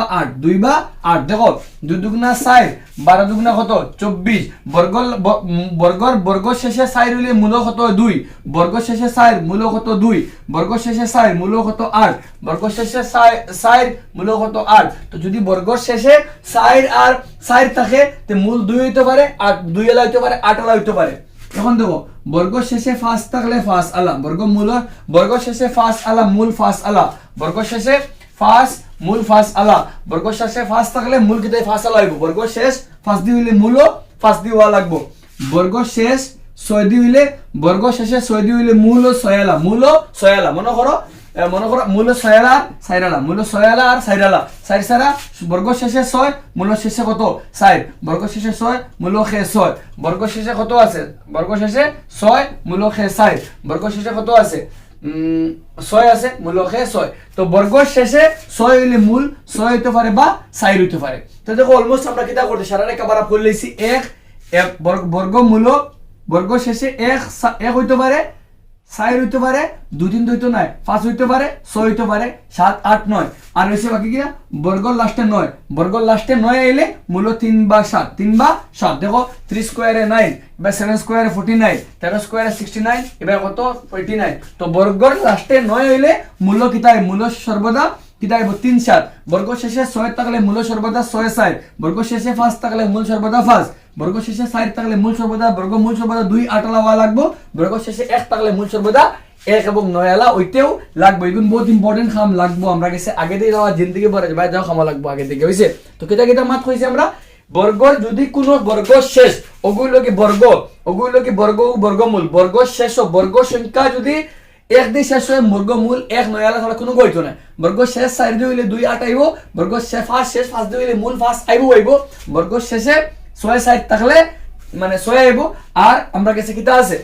8 দেখো 2 দুগুণা 4 12 দুগুণা কত 24 বর্গ শেষে 4 হইলে মূল কত 2 বর্গ শেষে 4 মূল কত 2 বর্গ শেষে 4 মূল কত 8 বর্গ শেষে 4 মূল কত 8 তো যদি বর্গ শেষে 4 আর 4 থাকে তে মূল 2 হইতে পারে 8 2 এলা হইতে পারে 8 এলা হইতে পারে এখন দেখো বর্গ শেষে 5 থাকলে 5 আলা বর্গ শেষে 5 আলা মূল 5 আলা বর্গ শেষে 5 মূল 5 আলা বর্গ শেষে 5 থাকলে মূল কিতাই 5 আলা হইব বর্গ শেষ 5 দি হইলে মূল 5 দি হওয়া লাগবো বর্গ শেষ 6 দি হইলে বর্গ শেষে 6 দি হইলে মূল 6 আলা মনে করো মূল 6 আলা 4 আলা মূল 6 আলা আর 4 আলা 4 সারা বর্গ শেষে 6 মূল শেষে কত 4 বর্গ শেষে 6 মূল খে 6 বর্গ শেষে কত আছে বর্গ শেষে 6 মূল খে 4 বর্গ শেষে কত আছে 6 আছে মূল খে 6 তো বর্গ শেষে 6 হইলে মূল 6 হইতে পারে বা 4 হইতে পারে তো দেখো অলমোস্ট আমরা কিটা করতে সারা রেখা বারা পড়ে লইছি 1 বর্গ মূল বর্গ শেষে 1 হইতে পারে 4 হইতে পারে 2 3 হইতো না 5 হইতে পারে 6 হইতে পারে 7 8 9 আর হইছে বাকি কি বর্গর লাস্টে 9 বর্গর লাস্টে 9 আইলে মূল 3 বা 7 দেখো 3 স্কয়ারে 9 এবার 7 স্কয়ারে 49 13 স্কয়ারে 69 এবার কত 49 তো বর্গর লাস্টে 9 হইলে মূল কিতাই মূল সর্বদা কিতাই 3 7 বর্গ শেষে 6 থাকলে মূল সর্বদা 6 4 বর্গ শেষে 5 থাকলে মূল সর্বদা 5 বর্গ শেষে 4 থাকলে মূল সর্বদা বর্গমূল সর্বদা 2 8 আলা হওয়া লাগবো বর্গ শেষে 1 থাকলে মূল সর্বদা 1 এবং 9 আলা হইতেও লাগবো এগুন বহুত ইম্পর্টেন্ট খাম লাগবো আমরা গেছে আগে দিয়ে যাওয়া জিন্দেগি ভরে ভাই যাও খামা লাগবো আগে থেকে হইছে তো কিটা মাত কইছি আমরা বর্গর যদি কোনো বর্গ শেষ ওগুলো কি বর্গ বর্গমূল বর্গ শেষ বর্গ সংখ্যা যদি 1 দিয়ে শেষ হয় বর্গমূল 1 9 আলা ছাড়া কোনো হইতো না বর্গ শেষ 4 দিয়ে হইলে 2 8 আইবো বর্গ শেষ 5 দিয়ে হইলে মূল 5 আইবো বর্গ শেষে 6 7 থাকলে মানে 6 আইবো আর আমরা কাছে কিটা আছে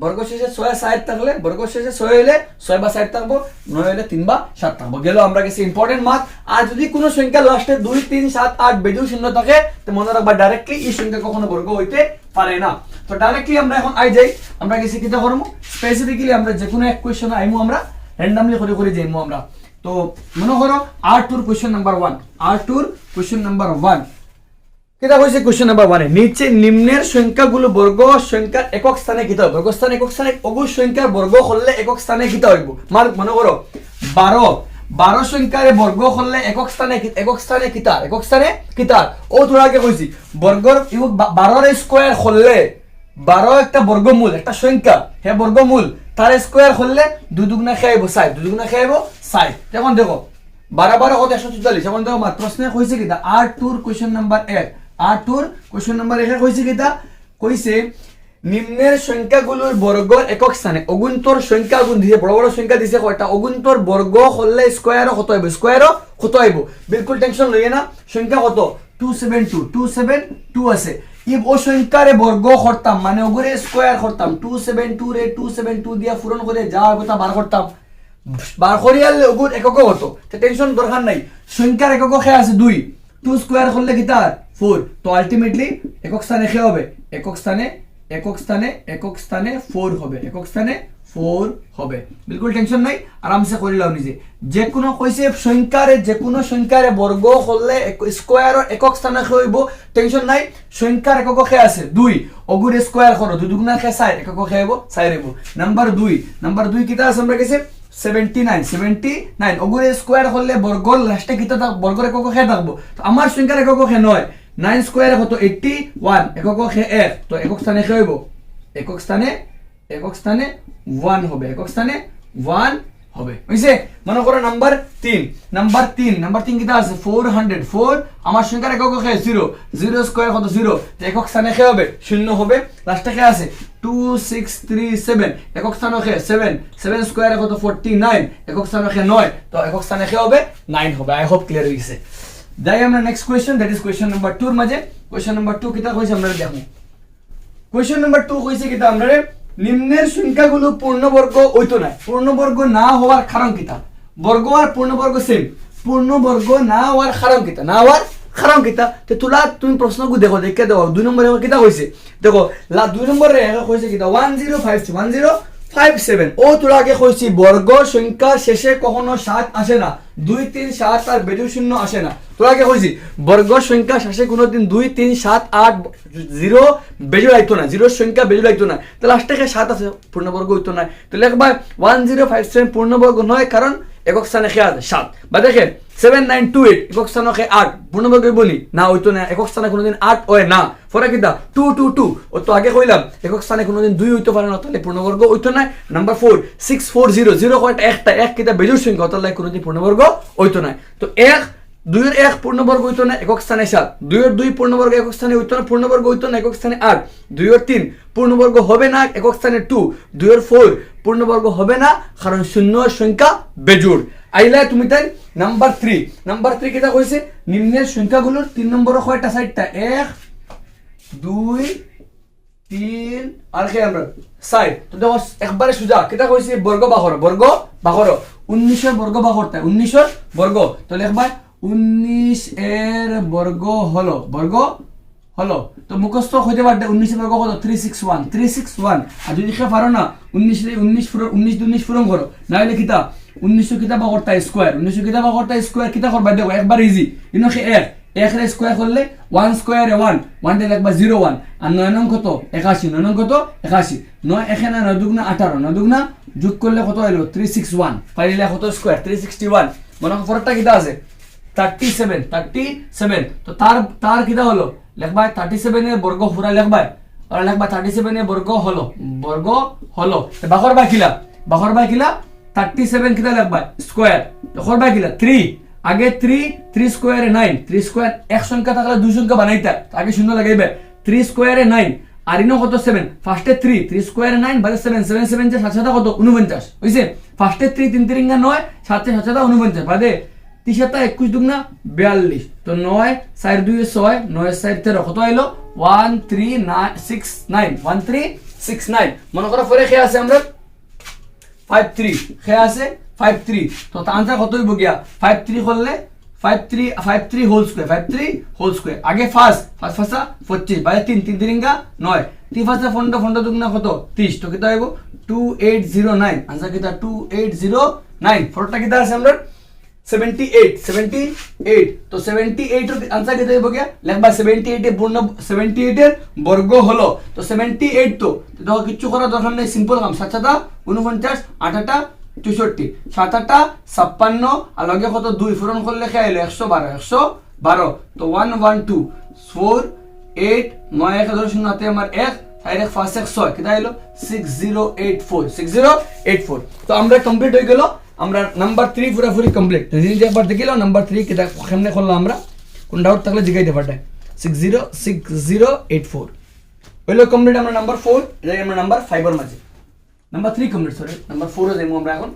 বর্গ শেষে 6 7 থাকলে বর্গ শেষে 6 হইলে 6 বা 7 থাকবো 9 হইলে 3 বা 7 থাকবো গেল আমরা কাছে ইম্পর্টেন্ট মার্ক আর যদি কোনো সংখ্যা লাস্টে 2 3 7 8 বেজু শূন্য থাকে তো মনে রাখবা ডাইরেক্টলি এই সংখ্যা কখনো বর্গ হইতে পারে না তো ডাইরেক্টলি আমরা এখন আই যাই আমরা কাছে কিটা করব স্পেসিফিক্যালি আমরা যে কোনো এক কোশ্চেন আইমু আমরা র্যান্ডমলি করে যাইমু আমরা তো মনে করো R2 এর কোশ্চেন নাম্বার 1 কিতা কইছে কোশ্চেন নাম্বার 1 নিচে নিম্নের সংখ্যাগুলো বর্গ সংখ্যার একক স্থানে কিতা হবে বর্গ স্থানে একক স্থানে ওগু সংখ্যার বর্গ করলে একক স্থানে কিতা হইব মনে করো 12 সংখ্যার বর্গ করলে একক স্থানে কিতা ও তোরা আগে কইছি বর্গর 12 এর স্কয়ার করলে 12 একটা বর্গমূল একটা সংখ্যা হে বর্গমূল তার স্কয়ার করলে 2 দুগুণা খাইবো 4 এখন দেখো 12 কত 144 এখন দেখো প্রশ্নে কইছে কিতা R2 এর কোশ্চেন নাম্বার 1 R2 এর কোশ্চেন নাম্বার 1 কইছে কিতা কইছে নিম্নের সংখ্যাগুলোর বর্গ একক স্থানে অগুন্তর সংখ্যা গুণ দিছে, বড় বড় সংখ্যা দিছে কয়টা, অগুন্তর বর্গ হলে স্কোয়ারও কত হইব, স্কোয়ারও কত হইব, বিলকুল টেনশন লইয়ে না। সংখ্যা কত 272 আছে। ও সংখ্যারে বর্গ করতাম মানে ওগুরে স্কোয়ার করতাম, 272 রে 272 দিয়া পূরণ করে যা হইব তা বার করতাম, বার করিয়ালে ওগুর একক হতো, টেনশন দরকার নাই। সংখ্যার একক খে আছে 2, 2 স্কোয়ার করলে কি তার 4, তো আলটিমেটলি একক স্থানে খে হবে, একক স্থানে 4 হবে, একক স্থানে 4 হবে, বিলকুল টেনশন নাই, আরামসে করে লাও নিজে। যে কোনো কইছে সংখ্যারে বর্গ করলে স্কোয়ার একক স্থানে হইব, টেনশন নাই। সংখ্যার একক খে আছে 2, অগুর স্কোয়ার করো 2 দুগুণা খে 4, একক খে হইব 4 হইব। নাম্বার 2 কিটা আছে আমরা কাছে 79 অগুর স্কোয়ার করলে বর্গ লাস্টে কিটা বর্গের একক খে থাকবো, তো আমার সংখ্যার একক খে 9, 9 স্কোয়ারে কত 81, একক খে 1, তো একক স্থানে খে হইব, একক স্থানে 1 হবে, একক স্থানে 1 হবে, বুঝছে। মনে করো নাম্বার 3 কিটা আছে 404, আমার সংখ্যার একক খে 0, 0 স্কোয়ার কত 0, তো একক স্থানে খে হবে 0 হবে, লাস্টে খে আছে 2637, একক স্থানে খে 7 স্কোয়ারে কত 49, একক স্থানে খে 9, তো একক স্থানে খে হবে 9 হবে। আই হোপ ক্লিয়ার হইছে। যাই আমরা next question, that is question number 2 এর মাঝে। কোয়েশ্চন নাম্বার 2 কিটা কইছে আমরা দেখো। কোয়েশ্চন নাম্বার 2 কইছে কিটা আমরা নিম্নের সংখ্যাগুলো পূর্ণবর্গ হইতো না, পূর্ণবর্গ না হওয়ার কারণ কিটা, বর্গ আর পূর্ণবর্গ সেম, পূর্ণবর্গ না হওয়ার কারণ কিটা, তে তুমি প্রশ্নগুলো দেখো, দেখে দাও 2 নম্বরে কিটা কইছে দেখো, 2 নম্বরে কইছে কিটা 1057 ও তোরা আগে কইছি বর্গ সংখ্যার শেষে কখনো 7 আসে না, 2 3 7 আর বেজোড় শূন্য আসে না, তোরা আগে কইছি বর্গ সংখ্যা শেষে কোনোদিন 2 3 7 8 0 বেজোড় আইতো না, 0 সংখ্যা বেজোড় আইতো না, তো লাস্টে 7 আছে পূর্ণবর্গ হইতো না, তো লেখবা 1057 পূর্ণবর্গ নয় কারণ একক স্থানে খে আছে 7, বা দেখেন 7928 একক স্থানে খে 8 পূর্ণবর্গ বলি না হইতো না, একক স্থানে কোনোদিন 8 হয় না, ফরা কিটা 222 ও তো আগে কইলাম একক স্থানে কোনোদিন 2 হইতে পারে না, তাহলে পূর্ণবর্গ হইতো না। নাম্বার 4 640 0 কয়টা একটা, এক কিটা বেজোড় সংখ্যা, তাহলে কোনোদিন পূর্ণবর্গ হইতো না, তো 2 এর 1 পূর্ণবর্গ হইতো না, একক স্থানে 7, 2 এর 2 পূর্ণবর্গ একক স্থানে হইতো না, পূর্ণবর্গ হইতো না, একক স্থানে 8, 2 এর 3 পূর্ণবর্গ হবে না, একক স্থানে 2, 2 এর 4 পূর্ণবর্গ হবে না কারণ শূন্য সংখ্যা বেজোড়। আইলা তুমি তাই নাম্বার 3 কিটা কইছে নিম্নের সংখ্যাগুলোর 3 নম্বর কয়টা, 4টা, 1 2 3 আর কি আমরা 4, তো দেখো একবারে সোজা কিটা কইছে বর্গ বাহর 19 এর বর্গ বাহরটা 19 এর বর্গ, তো লিখবা 19 এর বর্গ হলো, তো মুখস্থ হইতে পারবে 19 এর বর্গ কত 361, আর যদি কে পারো না 19 পূরণ করো, না হলে কিটা 19 কিতা বাহরটা স্কয়ার, 19 কিতা বাহরটা স্কয়ার কিতা করবা দেখো একবার ইজি, ইনো কি 1 এর স্কয়ার করলে 1 স্কয়ারে 1 দিয়ে লিখবা 01, আর 9 নং কত 81, 9 নং কত 81, 9 এখানে 9 দুগুণা 18, 9 দুগুণা যোগ করলে কত হলো 361, পাইলে কত স্কয়ার 361, মনে করো ফরটা কিটা আছে 37, তো তার কিটা হলো লিখবা 37 এর বর্গ পুরা লিখবা, আর লিখবা 37 এর বর্গ হলো বাহর বা কিলা 37 কিটা লিখবা স্কয়ার, তো করবা কিলা 3, আগে 3 স্কয়ারে 9, 3 স্কয়ার এক সংখ্যা থাকলে দুই সংখ্যা বানাইতা, আগে শূন্য লাগাইবে, 3 স্কয়ারে 9 আর ইনো কত 7, ফার্স্টে 3 স্কয়ারে 9 বাদে 7 যে 7 কত 49 হইছে, ফার্স্টে 3 3 3 9 7 7 49 বাদে 3 7 21 দুগুণা 42, তো 9 4 2 6 9 4 13 কত আইলো 1369, মনে করো পরে কে আছে আমরা 53 কে আছে 53, তো আনসার কত হইব গিয়া 53 করলে 53 হোল স্কয়ার, আগে ফার্স্ট 25 বাই 3 3 3 9, 3 ফার্স্ট ফন্ড দুগুণা কত 30, তো কিটা হইব 2809, আনসার কিটা 2809, ফরটা কিটা আছে আমরা 78, তো 78 এর आंसर কিটা হইব গিয়া লিখবা 78 এর পূর্ণ 78 এর বর্গ হলো, তো 78 তো দেখো কিছু করা দরকার নাই, সিম্পল কাম 7 7 49 8 8 64 7 8 56 আর লগে কত 2 পূরণ করলে কি হলো 112, তো 112 4 8 9 1 ধরো শূন্য হাতে আমার 1 4 1 5 1 6 কিটা হলো 6084, তো আমরা কমপ্লিট হয়ে গেল, আমরা নাম্বার 3 পুরোপুরি কমপ্লিট। যদি একবার দেখিলাম নাম্বার 3 কিটা কেমনে করলাম আমরা, কোন ডাউট থাকলে জিগাইতে পারবে 6084। হইলো কমপ্লিট আমরা নাম্বার 4 যাই আমরা নাম্বার 5 এর মাঝে নাম্বার 3 কমপ্লিট সরি নাম্বার 4 এ যাইমু আমরা এখন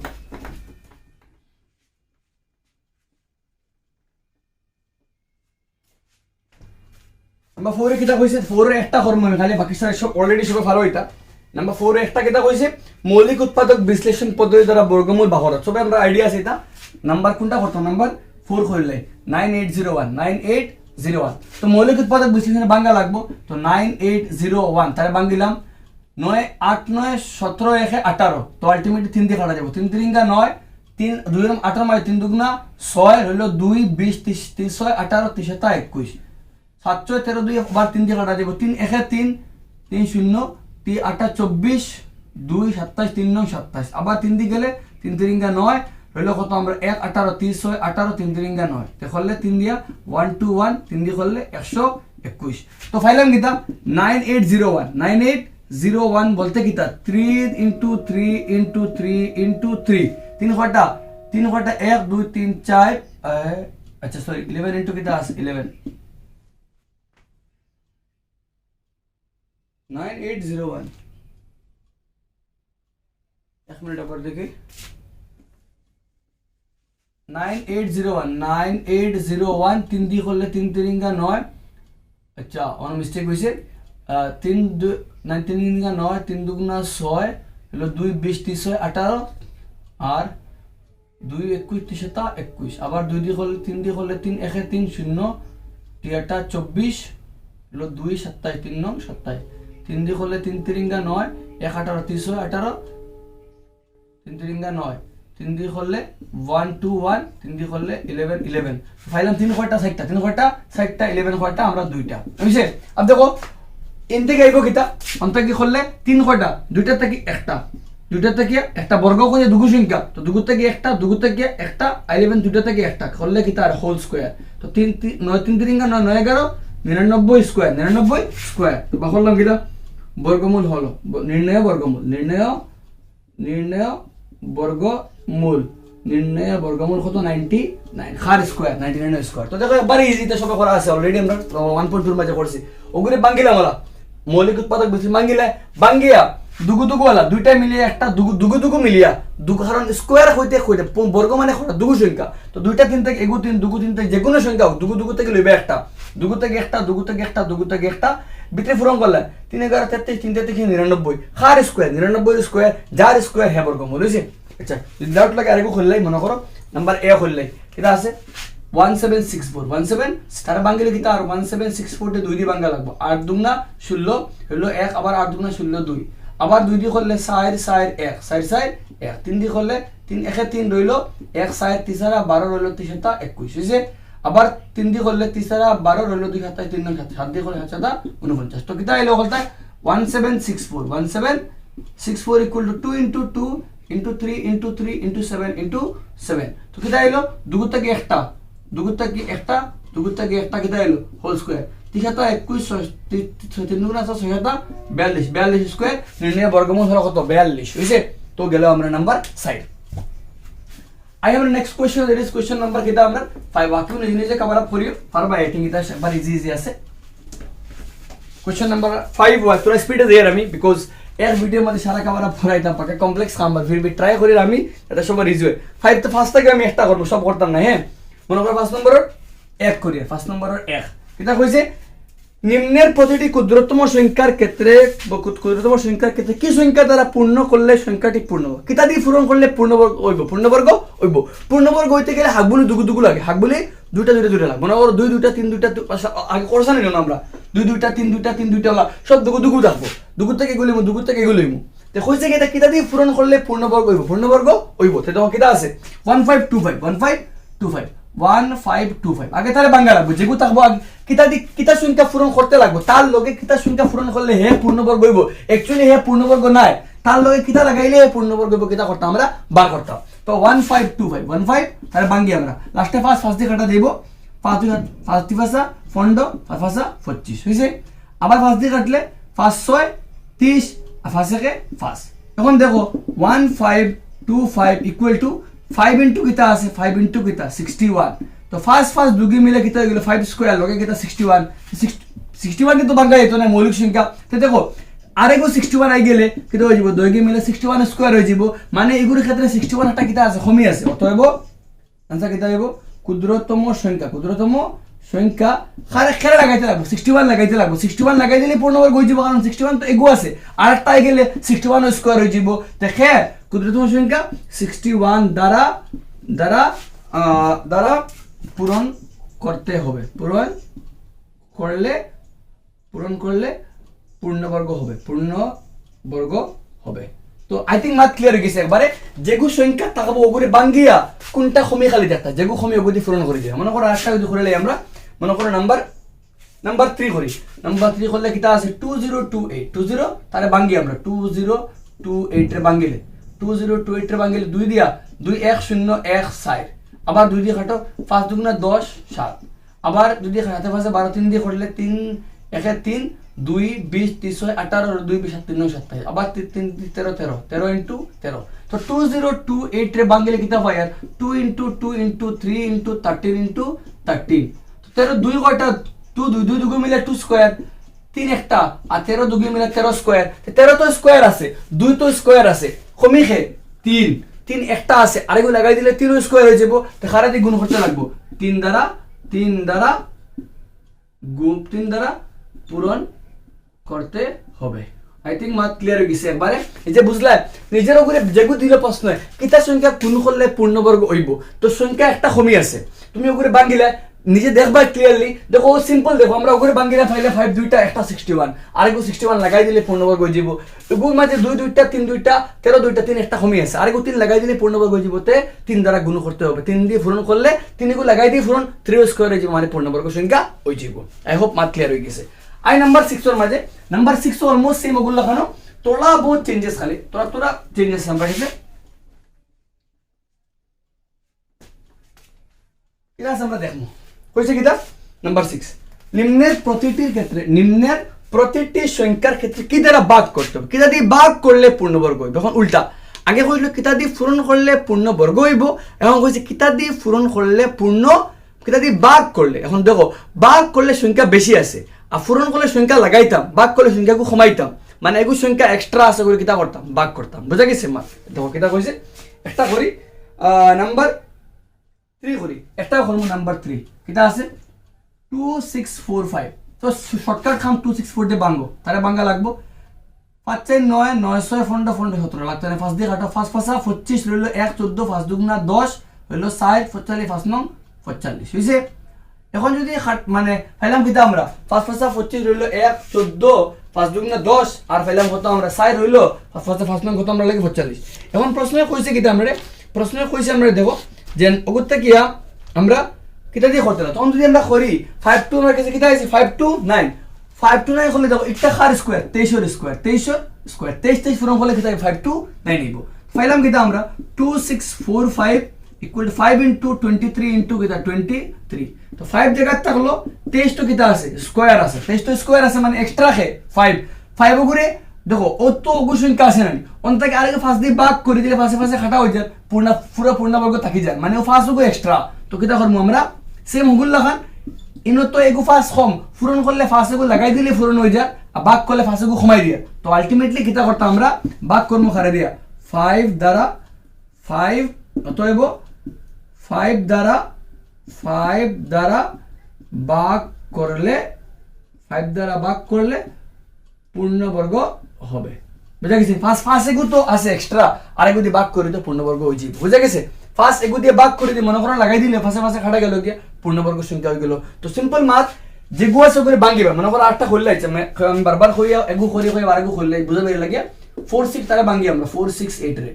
নাম্বার 4 এ কিতা কইছে 4 এর একটা কর্ম আমি খালি বাকি সব অলরেডি সব ভালো হইতা নাম্বার 4 এ একটা কিতা কইছে মৌলিক উৎপাদক বিশ্লেষণ পদ্ধতি দ্বারা বর্গমূল বাহর সবে আমরা আইডিয়া আছে এটা নাম্বার কোনটা করতাম নাম্বার 4 কইলে 9801 তো মৌলিক উৎপাদক বিশ্লেষণে বাংলা লাগবো তো 9801 তাহলে বাংলাম 9 8 9 17 1 18 তো আলটিমেটলি 3 দিয়ে কাটা যাব 3 3 9 3 2 18 মানে 3 দুগুণা 6 হলো 2 20 30 6 18 30 21 7 13 2 আবার 3 দিয়ে কাটা যাব 3 1 3 3 0 3 8 24 2 27 3 9 27 আবার 3 দিয়ে গেলে 3 3 9 হইলো কত আমরা 1 18 30 6 18 3 3 9 তে করলে 3 দিয়া 1 2 1 3 দিয়ে করলে 121 তো ফাইলাম কিতা 9801 বলতে কিতা 3 into 3 into 3 into 3 3 কয়টা 1 2 3 4 আচ্ছা সরি 11 into কিতা আছে 11 9801 এক মিনিট আবার দেখি 9801 3 দিয়ে করলে 3 3 9 अच्छा और मिस्टेक হইছে 3 9 3 9 3 দুগুণা 6 হলো 2 20 30 18 আর 2 21 30 21 আবার 2 দিয়ে করলে 3 দিয়ে করলে 3 1 3 0 3 24 হলো 2 27 3 9 27 3 দিয়ে করলে 3 3 9 1 18 30 18 3 3 9 3 দিয়ে করলে 1 2 1 3 দিয়ে করলে 11 11 ফাইলাম 3 কয়টা 60টা 3 কয়টা 60টা 11 কয়টা আমরা দুইটা বুঝছে अब देखो ইন থেকে আইবো কিটা অন্ত কি করলে 3 কয়টা দুইটা থেকে দুইটা থেকে একটা বর্গ করে দুগু সংখ্যা তো দুগু থেকে একটা দুগু থেকে একটা 11 দুইটা থেকে একটা করলে কিটা আর হোল স্কয়ার তো 3 9 3 3 9 9 11 99 স্কয়ার 99 স্কয়ার তো বা করলাম কিটা বর্গমূল হলো নির্ণয় বর্গমূল নির্ণয় বর্গমূল কত 99 খার স্কয়ার 99 স্কয়ার তো দেখো একবার ইজিতে সব করা আছে অলরেডি আমরা 1.2 মাঝে করছি ওগুরে বাঙ্গিলা মালা মৌলিক উৎপাদক বেশি বাঙ্গিয়া দুগু ওয়ালা দুইটা মিলিয়ে একটা দুগু মিলিয়া দুগু কারণ স্কয়ার হইতে বর্গ মানে দুগু সংখ্যা তো দুইটা তিন থেকে এগু তিন দুগু তিন থেকে যে কোনো সংখ্যা হোক দুগু থেকে লইবে একটা দুগু থেকে একটা ভিতরে পূরণ করলে 3 11 33 3 থেকে 99 খার স্কয়ার 99 স্কয়ার যার স্কয়ার হে বর্গমূল হইছে আচ্ছা যদি ডাউট লাগে আরেকটু খুললাই মনে করো নাম্বার এ খুললাই এটা আছে 1764 তার বাঙ্গিলে কিতা আর 1764 তে 2 দিয়ে বাঙ্গা লাগবে 8 দুগুণা 16 হলো 1 আবার 8 দুগুণা 16 2 আবার 2 দিয়ে করলে 4 4 1 4 4 1 3 দিয়ে করলে 3 1 3 রইলো 1 4 3 12 রইলো 3 21 হইছে আবার 3 দিয়ে করলে 3 12 রইলো 2 7 3 9 7 দিয়ে করলে 7 49 তো কিতা এলো বলতা 1764 equal to 2 into 2 into 3 into 3 into 7 into 7 তো কিতা এলো দুগু থেকে একটা কিতা এলো হোল স্কয়ার 3 21 3 দুগুণা 6 42 স্কয়ার নির্ণয় বর্গমূল হলো কত 42 হইছে তো গেল আমরা number side I have the next question that is question number kita amra 5 वाक्य ने जिने से कवर अप करियो फॉर बाय राइटिंग इता बार इजी আছে question number 5 हुआ थोड़ा स्पीड है देयर আমি बिकॉज एक वीडियो मध्ये সারা কভার আপ করাইতাম পাকে কমপ্লেক্স কাম फिर भी ट्राई করি আমি এটা সবার ইজি হয় 5 তো ফার্স্ট থেকে আমি একটা করব সব করতাম না হ্যাঁ মনে করো ফার্স্ট নম্বর 1 করি ফার্স্ট নম্বর 1 কিটা কইছে নিম্নের প্রতিটি ক্ষুদ্রতম সংখ্যার ক্ষেত্রে কি সংখ্যা দ্বারা পূর্ণ করলে সংখ্যাটি পূর্ণ হবে কিতা দিয়ে পূরণ করলে পূর্ণবর্গ হইতে গেলে হাগবুলি দুগু লাগে হাগবুলি দুইটা লাগে মনে করো 2 2টা 3 2টা আগে করছ না আমরা 2 2টা 3 2টা 3 2টা সব দুগু থাকবো দুগু থেকে এগুলিমু তে কইছে কি এটা কিতা দিয়ে পূরণ করলে পূর্ণবর্গ হইব তে দেখো কিতা আছে 1525 আগে তারে বাঙ্গা লাগবে যেগু থাকবো কিতা সংখ্যা পূরণ করতে লাগবে তার লগে কিতা সংখ্যা পূরণ করলে হে পূর্ণবর্গ হইব অ্যাকচুয়ালি হে পূর্ণবর্গ নাই তার লগে কিতা লাগাইলে হে পূর্ণবর্গ হইব কিতা করতাম আমরা বার করতাম তো 1525 তারে বাঙ্গি আমরা লাস্টে ফার্স্ট দিয়ে কাটা দেব 5 দিয়ে ফাসা ফন্ড ফাসা 25 হইছে আবার ফার্স্ট দিয়ে কাটলে 5 6 30 আর ফাসে 5 এখন দেখো 1525 ইকুয়াল টু 5 into किता আছে 5 into किता 61 तो फास्ट दुगी मिले किता गेलो 5 स्क्वायर लगे किता 61 61 কিন্তু ভাঙ্গা যেত না মৌলিক সংখ্যা তো দেখো আরেকো 61 আই গেলে কিন্তু হয়ে যাব দুইকে মিলে 61 স্কয়ার হয়ে যাব মানে এগুলোর ক্ষেত্রে 61 একটা কিটা আছে কমই আছে অতএব आंसर কিটা হইব ক্ষুদ্রতম সংখ্যা খারে খেলা লাগাইতে লাগবে 61 লাগাইতে লাগবে 61 লাগাই দিলে পূর্ণবর্গ হয়ে যাব কারণ 61 তো এগো আছে আরেকটা আই গেলে 61 স্কয়ার হয়ে যাব দেখে ক্ষুদ্রতম সংখ্যা 61 দ্বারা পূরণ করতে হবে পূরণ করলে পূর্ণবর্গ হবে তো আই থিঙ্ক মাত ক্লিয়ার হয়ে গেছে একবারে যেগু সংখ্যা তাকাবো ওগুরে বাঙ্গিয়া কোনটা কমে খালি দেখতা যেগু কমে ওগুদি পূরণ করে দিয়া মনে করো আরেকটা যদি করে লাই আমরা মনে করো নাম্বার 3 করি নাম্বার 3 করলে কিটা আছে 2028 তারে বাঙ্গি আমরা 2028 রে বাঙ্গিলে 2028 রে বাঙ্গিলে 2 দিয়া 21014 আবার 2 দিয়ে কাটো 5 দুগুণা 10 7 আবার যদি হাতে পাশে 12 3 দিয়ে করলে 3 একে 3 2 20 30 18 আর 2 20 3 27 আবার 3 13 ইনটু 13 তো 2028 রে বাঙ্গিলে কিটা পাই আর 2 ইনটু 2 ইনটু 3 ইনটু 13 ইনটু 13 তো 13 2 কয়টা 2 দুগুণ মিলে 2 স্কয়ার 3 একটা আর 13 দুগুণ মিলে 13 স্কয়ার 13 তো স্কয়ার আছে 2 তো স্কয়ার আছে কমি খে 3 একটা আছে আরেকো লাগাই দিলে 3 স্কয়ার হয়ে যাব তো খারাতি গুণ করতে লাগবো 3 দ্বারা পূরণ করতে হবে আই থিঙ্ক মাত ক্লিয়ার হয়ে গেছে একবারে এই যে বুঝলা নিজের উপরে যেগু দিলে প্রশ্ন কিতা সংখ্যা গুণ করলে পূর্ণবর্গ হইব তো সংখ্যা একটা কমি আছে তুমি ওগুরে বাঙ্গিলা নিজে দেখবা ক্লিয়ারলি দেখো সিম্পল দেখো আমরা ওগুরে বাঙ্গিলা ফাইলে 5 দুইটা একটা 61 আরেকো 61 লাগাই দিলে পূর্ণবর্গ হয়ে যাব ওগুর মাঝে 2 দুইটা 3 দুইটা 13 দুইটা 3 একটা কমি আছে আরেকো 3 লাগাই দিলে পূর্ণবর্গ হয়ে যাব তে 3 দ্বারা গুণ করতে হবে 3 দিয়ে পূরণ করলে 3 কো লাগাই দিয়ে পূরণ 3 স্কয়ার হয়ে যাব মানে পূর্ণবর্গ সংখ্যা হয়ে যাব আই হোপ মাত ক্লিয়ার হয়ে গেছে আই নাম্বার 6 এর মাঝে নাম্বার 6 অলমোস্ট সেম ওগুলো লাগানো তোলা বহুত চেঞ্জেস খালি তোরা চেঞ্জেস আমরা কাছে এটা আমরা দেখবো কইছে কিটা নাম্বার 6 নিম্নের প্রতিটি সংখ্যার ক্ষেত্রে কি দ্বারা ভাগ করতে হবে কিটা দিয়ে ভাগ করলে পূর্ণবর্গ হইব এখন উল্টা আগে কইলো কিটা দিয়ে পূরণ করলে পূর্ণবর্গ হইব এখন কইছে কিটা দিয়ে পূরণ করলে কিটা দিয়ে ভাগ করলে এখন দেখো ভাগ করলে সংখ্যা বেশি আছে আর পূরণ করলে সংখ্যা লাগাইতাম ভাগ করলে সংখ্যাকে কমাইতাম মানে এগু সংখ্যা এক্সট্রা আছে করে কিটা করতাম ভাগ করতাম বুঝা গেছে মা দেখো কিটা কইছে একটা করি নাম্বার 3 করি একটা করব নাম্বার 3 কিটা আছে 2645 তো শর্টকাট খাম 264 দিয়ে বাঙ্গো তারে বাঙ্গা লাগবো 5 4 9 9 6 ফন্ড 17 লাগতো না 5 দিয়ে কাটো 5 5 25 রইলো 1 14 5 দুগুণা 10 হইলো 60 45 5 9 45 হইছে এখন যদি মানে ফাইলাম কিটা আমরা 5 5 25 রইলো 1 14 5 দুগুণা 10 আর ফাইলাম কত আমরা 60 রইলো 5 5 5 9 কত আমরা লাগি 45 এখন প্রশ্নে কইছে কিটা আমরা দেখো যে অগত্যা কিয়া আমরা কিটা দিয়ে করতে তখন যদি আমরা করি 5 2 আমার কাছে কিটা আছে 5 2 9 5 2 9 করলে দেখো একটা খার স্কয়ার 23 স্কয়ার 23 পূরণ করলে কিটা 5 2 9 নিব ফাইলাম কিটা আমরা 2645 equal to 5 into 23 into কিটা 23 তো 5 জায়গা থাকলো 23 তো কিটা আছে স্কয়ার আছে 23 তো স্কয়ার আছে মানে এক্সট্রা হে 5 ওগুরে দেখো ও তো ওগু সংখ্যা আছে না অন্তকে আরেকে 5 দিয়ে ভাগ করে দিলে পাশে খাটা হয়ে যায় পুরো পূর্ণবর্গ থাকি যায় মানে ও 5 ওগু এক্সট্রা তো কিটা করব আমরা সেম ওগুল লাগান ইনো তো এগু 5 কম পূরণ করলে 5 ওগু লাগাই দিলে পূরণ হয়ে যায় আর ভাগ করলে 5 ওগু কমাই দিয়া তো আলটিমেটলি কিটা করতাম আমরা ভাগ করব খারে দিয়া 5 অতএব 5 দ্বারা ভাগ করলে পূর্ণবর্গ হবে বুঝা গেছে ফার্স্ট এগু তো আছে এক্সট্রা আর এগু দিয়ে ভাগ করে তো পূর্ণবর্গ হয়ে যাবে বুঝা গেছে ফার্স্ট এগু দিয়ে ভাগ করে দিয়ে মনে করো লাগাই দিলে পাশে খাটা গেল গিয়া পূর্ণবর্গ সংখ্যা হয়ে গেল তো সিম্পল মাথ যেগু আছে করে ভাঙিবা মনে করো 8টা খুললে আছে আমি বারবার কইয়া এগু করি আর এগু খুললে বুঝা বের লাগিয়া 4 6 তারা ভাঙি আমরা 4 6 8 রে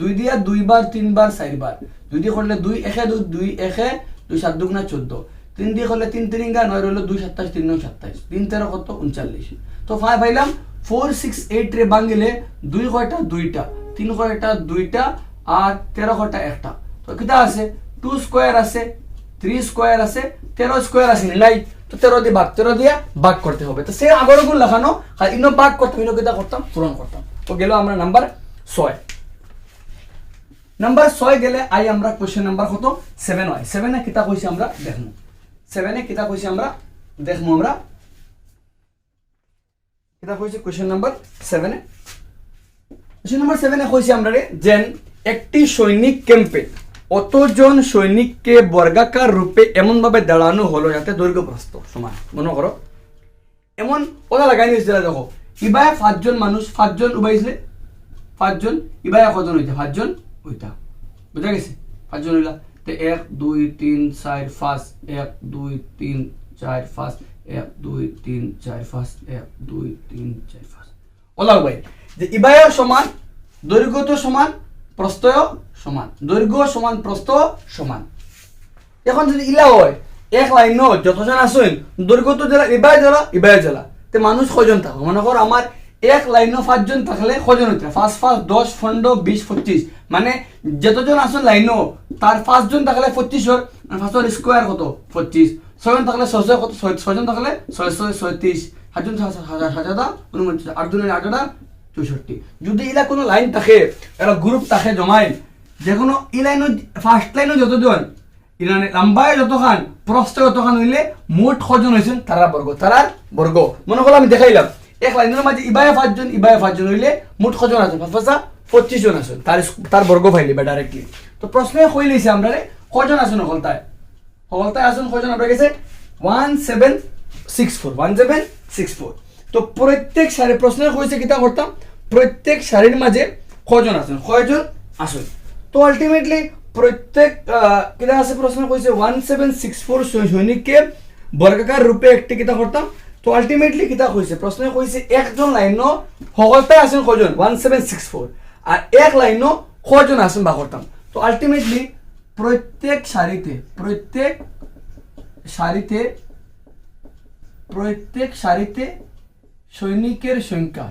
2 দিয়া 2 বার 3 বার 4 বার 2 দিয়ে করলে 2 1 2 1 2 7 দুগুণা 14 3 দিয়ে করলে 3 3 গা 9 রইলো 2 27 3 9 27 3 13 কত 39 তো পাইলাম 4 6 8 রে ভাঙিলে 2 কয়টা 2টা 3 কয়টা 2টা আর 13 কয়টা একটা তো কিটা আছে 2 স্কয়ার আছে 3 স্কয়ার আছে 13 স্কয়ার আছে নাই তো 13 দিয়ে ভাগ করতে হবে তো সে আগরগুলো লাগানো আর ইনো ভাগ করতে ইনো কিটা করতাম পূরণ করতাম তো গেল আমরা নাম্বার 6 গেলে আই আমরা কোশ্চেন নাম্বার কত 7 হয় 7 এ কিটা কইছি আমরা দেখমু 7 এ কিটা কইছি আমরা দেখমু আমরা এটা হইছে কোশ্চেন নাম্বার 7 এ কোশ্চেন নাম্বার 7 এ হইছে আমরা যেন একটি সৈনিক ক্যাম্পে অতজন সৈনিককে বর্গাকার রূপে এমন ভাবে দাঁড়ানো হলো যাতে দৈর্ঘ্য প্রস্থ সমান মনে করো এমন ওলা লাগাই নিয়েছিল দেখো ইবায় 5 জন মানুষ 5 জন উবাইছে 5 জন ইবায় কজন হইতা 5 জন হইতা বুঝা গেছে 5 জন হইলা তে 1 2 3 4 5 1 2 3 4 5 1 2 3 4 5 1 2 3 4 5 ওলা উবাই যে ইবায় সমান দৈর্ঘ্য তো সমান প্রস্থও সমান দৈর্ঘ্য সমান প্রস্থ সমান এখন যদি ইলা হয় এক লাইন যতজন আসেন দৈর্ঘ্য তো যারা ইবায় জেলা তে মানুষ কজন থাকো মনে কর আমার এক লাইন 5 জন থাকলে কজন হইতে 5 5 10 15 20 25 মানে যতজন আসেন লাইন তার 5 জন থাকলে 25 এর 5 এর স্কয়ার কত 25 6 জন থাকলে 600 কত 6 জন থাকলে 636 7 জন 49 8 জনের 8টা 64 যদি ইলা কোনো লাইন থাকে একটা গ্রুপ থাকে জমাইন যে কোনো ই লাইন ফার্স্ট লাইন যতজন ইরানে লম্বায় যতখান প্রস্থ যতখান হইলে মোট কজন হইছেন তারার বর্গ মনে করো আমি দেখাইলাম এক লাইনের মাঝে ইবায় 5 জন হইলে মোট কজন আছে 25 জন আছেন তার বর্গ ফাইলি বা ডাইরেক্টলি তো প্রশ্নে কই লইছে আমরা কজন আছেন হলতায় আছেন কজন আমরা গেছে 1764 তো প্রত্যেক সারি প্রশ্নে কইছে কিটা করতাম প্রত্যেক সারির মাঝে কজন আছেন তো আলটিমেটলি প্রত্যেক কিটা আছে প্রশ্ন কইছে 1764 সৈনিককে বর্গাকার রূপে একটি কিটা করতাম তো আলটিমেটলি কিটা কইছে প্রশ্ন কইছে একজন লাইন সকলটাই আছেন কজন 1764 আর এক লাইন কজন আছেন বা করতাম তো আলটিমেটলি প্রত্যেক সারিতে সৈনিকের সংখ্যা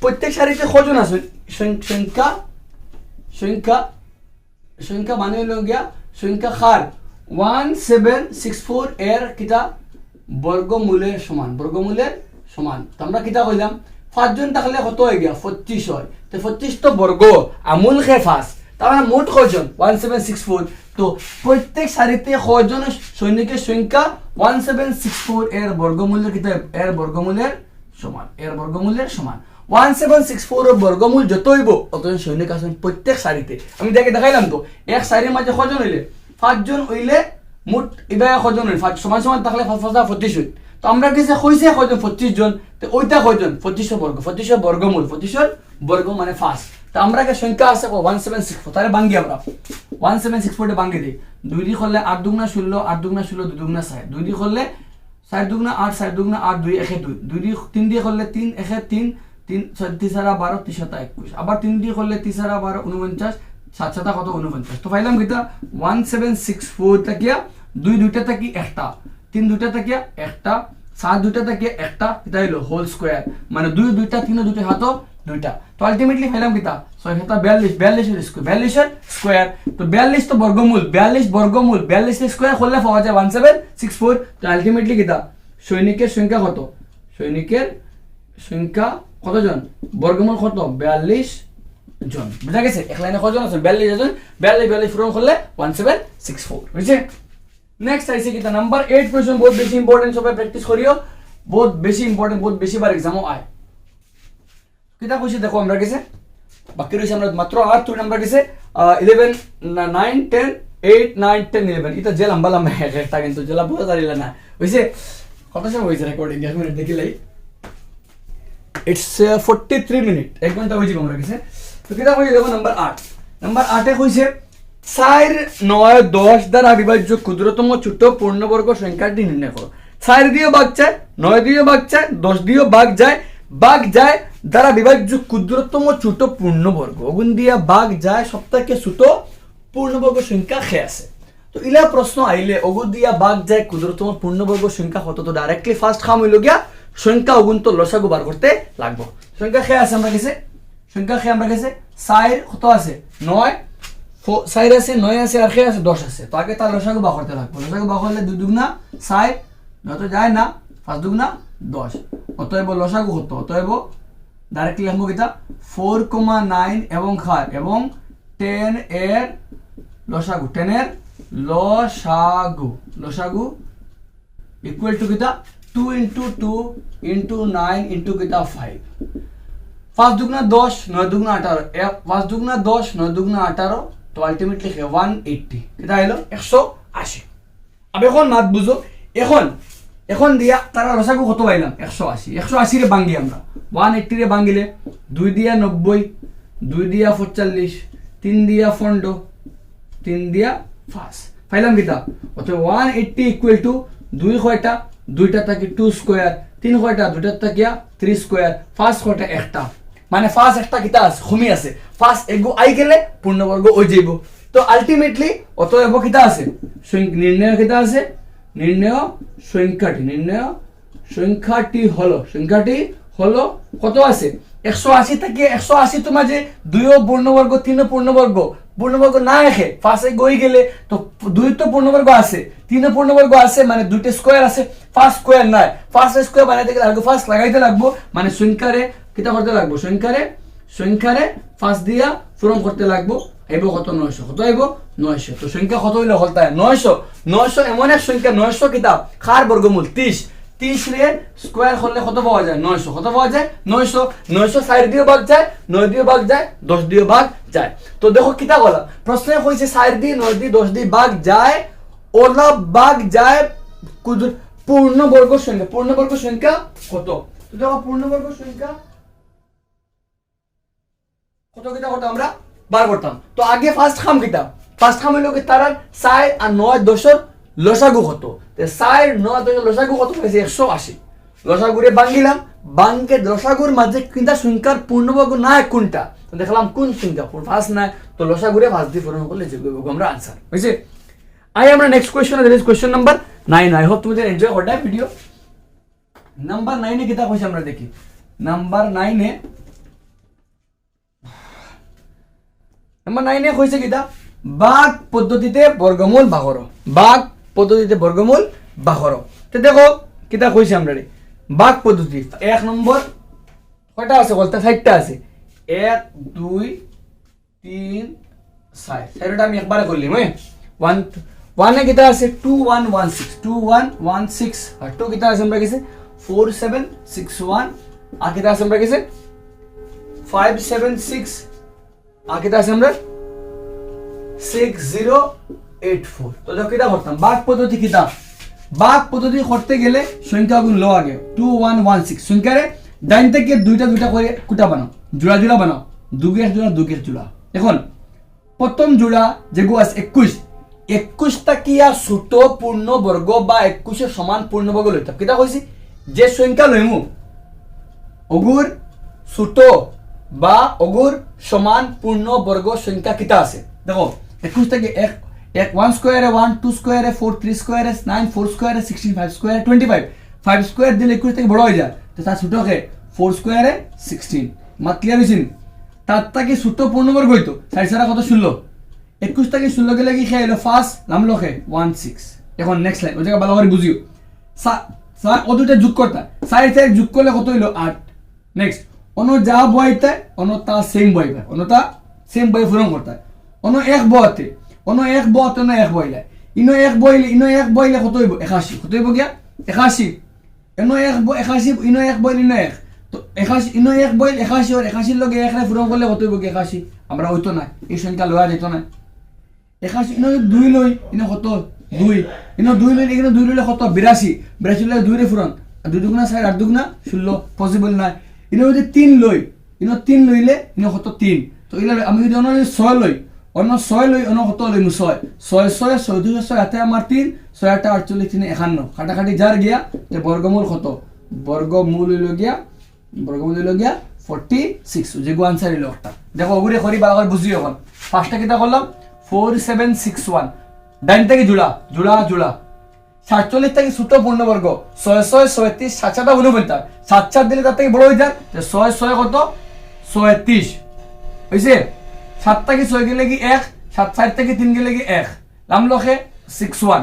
প্রত্যেক সারিতে কজন আছে সংখ্যা মানে হলো গিয়া সংখ্যা খার 1764 এর কিটা বর্গমূলের সমান তো আমরা কিটা কইলাম 5 জন থাকলে কত হয়ে গিয়া 25 হয় তো 25 তো বর্গ আমূল খে 5 তার মানে মোট কজন 1764 তো প্রত্যেক সারিতে কজন সৈনিকের সংখ্যা 1764 এর বর্গমূলের কিটা এর বর্গমূলের সমান 1764 এর বর্গমূল যত হইব অতজন সৈনিক আছেন প্রত্যেক সারিতে আমি দেখাইলাম তো এক সারির মাঝে কজন হইলে 5 জন হইলে মোট ইবায় কজন হইল 5 সমান থাকলে 25 হই তো আমরা কিসে কইছে কজন 25 জন তো ওইটা কজন 25 বর্গ 25 বর্গমূল 25 বর্গ মানে 5 তো আমরা কে সংখ্যা আছে 1764 তারে ভাঙি আমরা 1764 এ ভাঙি দেই 2 দি করলে 8 দুগুণা 16 8 দুগুণা 16 2 দুগুণা 6 2 দি করলে 4 দুগুণা 8 4 দুগুণা 8 2 1 2 2 দি 3 দি করলে 3 1 3 3 4 12 3 21 আবার 3 দি করলে 3 12 49 7 7 কত 49 তো পাইলাম কিটা 1764 তাকিয়া 2 দুইটা তাকি একটা 3 দুইটা তাকিয়া একটা 7 দুইটা তাকিয়া একটা এটা হলো হোল স্কয়ার মানে 2 দুইটা 3 দুইটা হাত দুইটা তো আলটিমেটলি পাইলাম কিটা 6 7 42 এর স্কয়ার তো 42 তো বর্গমূল 42 এর স্কয়ার করলে পাওয়া যায় 1764 তো আলটিমেটলি কিটা সৈনিকের সংখ্যা কত কতজন বর্গমূল কত 42 জন বুঝা গেছে এক লাইনে কতজন আছে 42 জন 42 পূরণ করলে 1764 বুঝছে নেক্সট আইছে কিটা নাম্বার 8 কোশ্চেন বহুত বেশি ইম্পর্টেন্ট সবাই প্র্যাকটিস করিও বহুত বেশি ইম্পর্টেন্ট বহুত বেশি বার एग्जामও আয় কিটা কইছে দেখো আমরা গেছে বাকি রইছে আমরা মাত্র 8 নাম্বার গেছে 11 9 10 8 9 10 11 এটা যে লম্বা একটা কিন্তু জেলা বুঝা জানিলা না হইছে কত সময় হইছে রেকর্ডিং এক মিনিট দেখিলাই ইটস 43 মিনিট এক ঘন্টা হইছে আমরা গেছে তো কিটা কইছে দেখো নাম্বার 8 এ কইছে 4 9 10 দ্বারা বিভাজ্য ক্ষুদ্রতম ছোট পূর্ণবর্গ সংখ্যাটি নির্ণয় করো 4 দিয়ে ভাগ যায় 9 দিয়ে ভাগ যায় 10 দিয়ে ভাগ যায় দ্বারা বিভাজ্য ক্ষুদ্রতম ছোট পূর্ণবর্গ ওগুন দিয়া ভাগ যায় সবথেকে ছোট পূর্ণবর্গ সংখ্যা খে আছে তো ইলা প্রশ্ন আইলে ওগুন দিয়া ভাগ যায় ক্ষুদ্রতম পূর্ণবর্গ সংখ্যা কত তো ডাইরেক্টলি ফার্স্ট কাম হইল গিয়া সংখ্যা ওগুন তো লসাগু বার করতে লাগবে সংখ্যা খে আছে আমরা গেছে 4 কত আছে 9 4 আছে 9 আছে আর খে আছে 10 আছে তো আগে তার লসাগু বার করতে লাগবে লসাগু বার করলে 2 দুগুণা 4 যত যায় না 5 দুগুণা 10 অতএব লসাগু কত অতএব ডাইরেক্টলি লিখবো কিটা 4,9 এবং 10 এর লসাগু 10 এর লসাগু ইকুয়াল টু কিটা 2 into 2 into 9 into কিতা 5 5 দুগুণা 10 9 দুগুণা 18 5 দুগুণা 10 9 দুগুণা 18 তো আলটিমেটলি 180 কিতা হলো 180 আবে এখন মাত বুঝো এখন দিয়া তারা রসাগু কত পাইলাম 180 180 রে ভাঙি আমরা 180 রে ভাঙিলে 2 দিয়া 90 2 দিয়া 45 3 দিয়া 15 3 দিয়া 5 পাইলাম কিতা অতএব 180 ইকুয়াল টু 2 কয়টা দুইটা থাকি 2 স্কয়ার 3 কয়টা দুইটা থাকিয়া 3 স্কয়ার 5 কয়টা একটা মানে 5 একটা কিতা আছে কমি আছে 5 এগো আই গেলে পূর্ণবর্গ হই যাইব তো আলটিমেটলি অতএব কিতা আছে নির্ণয় কিতা আছে নির্ণয় সংখ্যাটি হলো কত আছে 180 থেকে 180 তোমার যে 2 পূর্ণবর্গ 3 পূর্ণবর্গ না রাখে 5 গই গেলে তো 2 তো পূর্ণবর্গ আছে 3 পূর্ণবর্গ আছে মানে দুইটা স্কয়ার আছে 5 স্কয়ার নাই 5 স্কয়ার বানাইতে গেলে আগে 5 লাগাইতে লাগবো মানে সংখ্যারে কিটা করতে লাগবো সংখ্যারে 5 দিয়া পূরণ করতে লাগবো আইবো কত 900 কত আইবো 900 তো সংখ্যা কত হইলে হলতা 900 এমন এক সংখ্যা 900 কিতা কার বর্গমূল 30 রে স্কয়ার করলে কত পাওয়া যায় 900 কত পাওয়া যায় 900 4 দিয়ে ভাগ যায় 9 দিয়ে ভাগ যায় 10 দিয়ে ভাগ যায় তো দেখো কিতা বলা প্রশ্নে কইছে 4 দিয়ে 9 দিয়ে 10 দিয়ে ভাগ যায় ওলা ভাগ যায় পূর্ণবর্গ সংখ্যা কত তো দেখো পূর্ণবর্গ সংখ্যা কত কিতা করতাম আমরা বার করতাম তো আগে ফার্স্ট খাম হইলো কি তার 4 আর 9 10 লসাগু কত তে 4 9 10 লসাগু কত হইছে 180 লসাগুরে ভাঙিলাম ভাঙকে লসাগুর মাঝে কিন্তা সংখ্যার পূর্ণবর্গ না কোনটা তো দেখলাম কোন সংখ্যা ফার্স্ট না তো লসাগুরে ফার্স্ট দিয়ে পূরণ করলে যে আমরা आंसर হইছে আমরা next question this question number 9 I hope তুমি এনজয় করডা ভিডিও নাম্বার 9 এ কিতা কইছে আমরা দেখি নাম্বার 9 এ কইছে কিতা ভাগ পদ্ধতিতে বর্গমূল বাহর তো দেখো কিতা কইছে আমরা রে ভাগ পদ্ধতি এক নম্বর কয়টা আছে বলতে 60টা আছে 1 2 3 4 সেটা আমি একবারে করলাম 1 এ কিতা আছে 2116 আর 2 কিতা আছে আমরা কাছে 4761 আর কিতা আছে আমরা কাছে 576 আর কিতা আছে আমরা 6084 তো দেখো কিতা করতাম ভাগ পদ্ধতি করতে গেলে সংখ্যা গুণ লো আগে 2116 সংখ্যারে ডাইন থেকে দুইটা করে কুটা বানাও জোড়া বানাও দুগের জোড়া এখন প্রথম জোড়া যেগু আছে 21 টাকিয়া ছোট পূর্ণবর্গ বা 21 এর সমান পূর্ণবর্গ লইতাম কিতা কইছি যে সংখ্যা লইমু অগুর ছোট বা অগুর সমান পূর্ণবর্গ সংখ্যা কিতা আছে দেখো 21 থেকে 1 স্কয়ারে 1 2 স্কয়ারে 4 3 স্কয়ারে 9 4 স্কয়ারে 16 5 স্কয়ারে 25 5 স্কয়ার দিলে 21 থেকে বড় হয়ে যায় তো তার ছোটকে 4 স্কয়ারে 16 মাত ক্লিয়ার হইছেন তার থেকে ছোট পূর্ণবর্গ হইতো 4 সারা কত 16 21 থেকে 16 গেলে কি খাইলো ফার্স্ট নাম লখে 16 এখন নেক্সট লাইন ওই জায়গা ভালো করে বুঝিও ও দুটো যোগ করতা 4 যোগ করলে কত হইলো 8 নেক্সট অনো যা বইতে অনো তা সেম বই পূরণ করতা অনো এক বইতে অনো এক বইলে ইনো এক বইলে কত হইব 81 কত হইব গিয়া 81 এনো এক 81 ইনো এক বইলে ইনো এক তো 81 ইনো এক বইল 81 আর 81 লগে এক রে পূরণ করলে কত হইব 81 আমরা হইতো না এই সংখ্যা লওয়া যেত না 81 ইনো 2 লই ইনো কত 2 ইনো 2 লই এখানে 2 লইলে কত 82 লগে 2 রে পূরণ 2 দুগুণা 4 8 দুগুণা 16 পসিবল না ইনো যদি 3 লই ইনো 3 লইলে ইনো কত 3 তো ইলা আমি যদি অন্য 6 লই অন্য 6 লই অন্য কত লই 6 6 হাতে আমার 3 6 8 48 3 51 কাটাকাটি যার গিয়া তে বর্গমূল কত বর্গমূল হইল গিয়া 46 যে গো आंसर হইল একটা দেখো ওগুরে করি ভালো করে বুঝিও এখন ফার্স্টটা কিটা করলাম 4761 ডান থেকে জোড়া 47 থেকে ছোট পূর্ণবর্গ 6 37 7টা গুণ বলতা 7 দিলে তার থেকে বড় হয়ে যায় 6 কত 37 হইছে 7 থেকে 6 গেলে কি 1 7 থেকে 3 গেলে কি 1 নাম লখে 61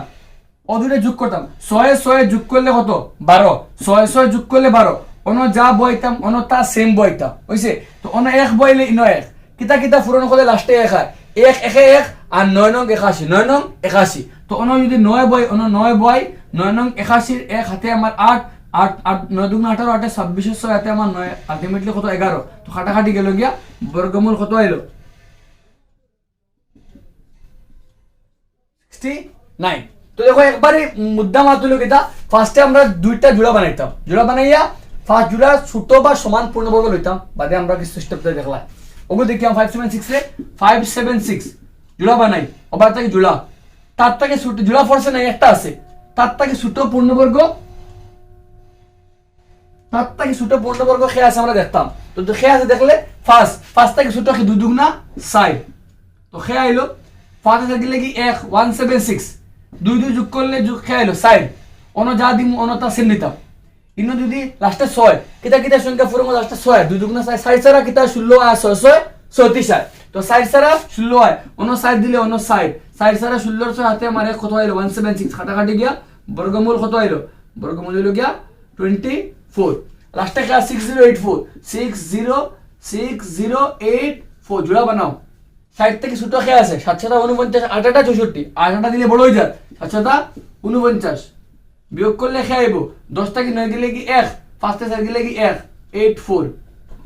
ও দুটো যোগ করতাম 6 যোগ করলে কত 12 6 যোগ করলে 12 অন্য যা বইতাম অন্য তা সেম বইতাম হইছে তো অন্য এক বইলে ইনো এক কিতা পূরণ করলে লাস্টে এক হয় 1 আর 9 নং 81 তো অন্য যদি 9 বই অন্য 9 বই 9 নং 81 এক হাতে আমার 8 8 8 9 দুগুণ 18 8 26 6 এতে আমার 9 আলটিমেটলি কত 11 তো কাটাকাটি গেল গিয়া বর্গমূল কত আইলো 69। তো দেখো একবারে মুদ্রা মাতুলো কিটা ফার্স্টে আমরা দুইটা জোড়া বানাইতাম, জোড়া বানাইয়া ফার্স্ট জোড়া ছোট বা সমান পূর্ণবর্গ লইতাম, বাদে আমরা কিছু স্টেপটা দেখলাম ওগুলো দেখিয়াম 576 রে 576 জোড়া বানাই আবার তাকে জোড়া তার থেকে ছোট জোড়া ফোর্সে নাই একটা আছে তার থেকে ছোট পূর্ণবর্গ খেয়ে আছে আমরা দেখতাম। তো খেয়ে আছে দেখলে ফার্স্ট থেকে ছোট কি 2 দুগুণা 4 তো খেয়ে আইলো ফার্স্ট থাকলে কি 176 2 যোগ করলে যোগ খেয়ে আইলো 4 অন্য যা দিম অন্যতা সেম নিতাম ইনো যদি লাস্টে 6 কিতা সংখ্যা ফুরঙ্গ লাস্টে 6 2 দুগুণা 4 4 ছাড়া কিতা 16 আর 6 6 34 হয় তো 4 ছাড়া 16 হয় অন্য 4 দিলে অন্য 4 ছাড়া 16 6 হাতে আমারে কত আইলো 176 কাটাকাটি গিয়া বর্গমূল কত আইলো বর্গমূল হলো গিয়া 24 লাস্টে কি 6084 জোড়া বানাও 60 থেকে ছোট খেয়ে আছে 7 7 49 8টা 64 8টা দিলে বড় হয়ে যায় 7 7 49 বিয়োগ করলে খেয়ে আইবো 10 থেকে 9 দিলে কি 1 5 থেকে 4 দিলে কি 1 84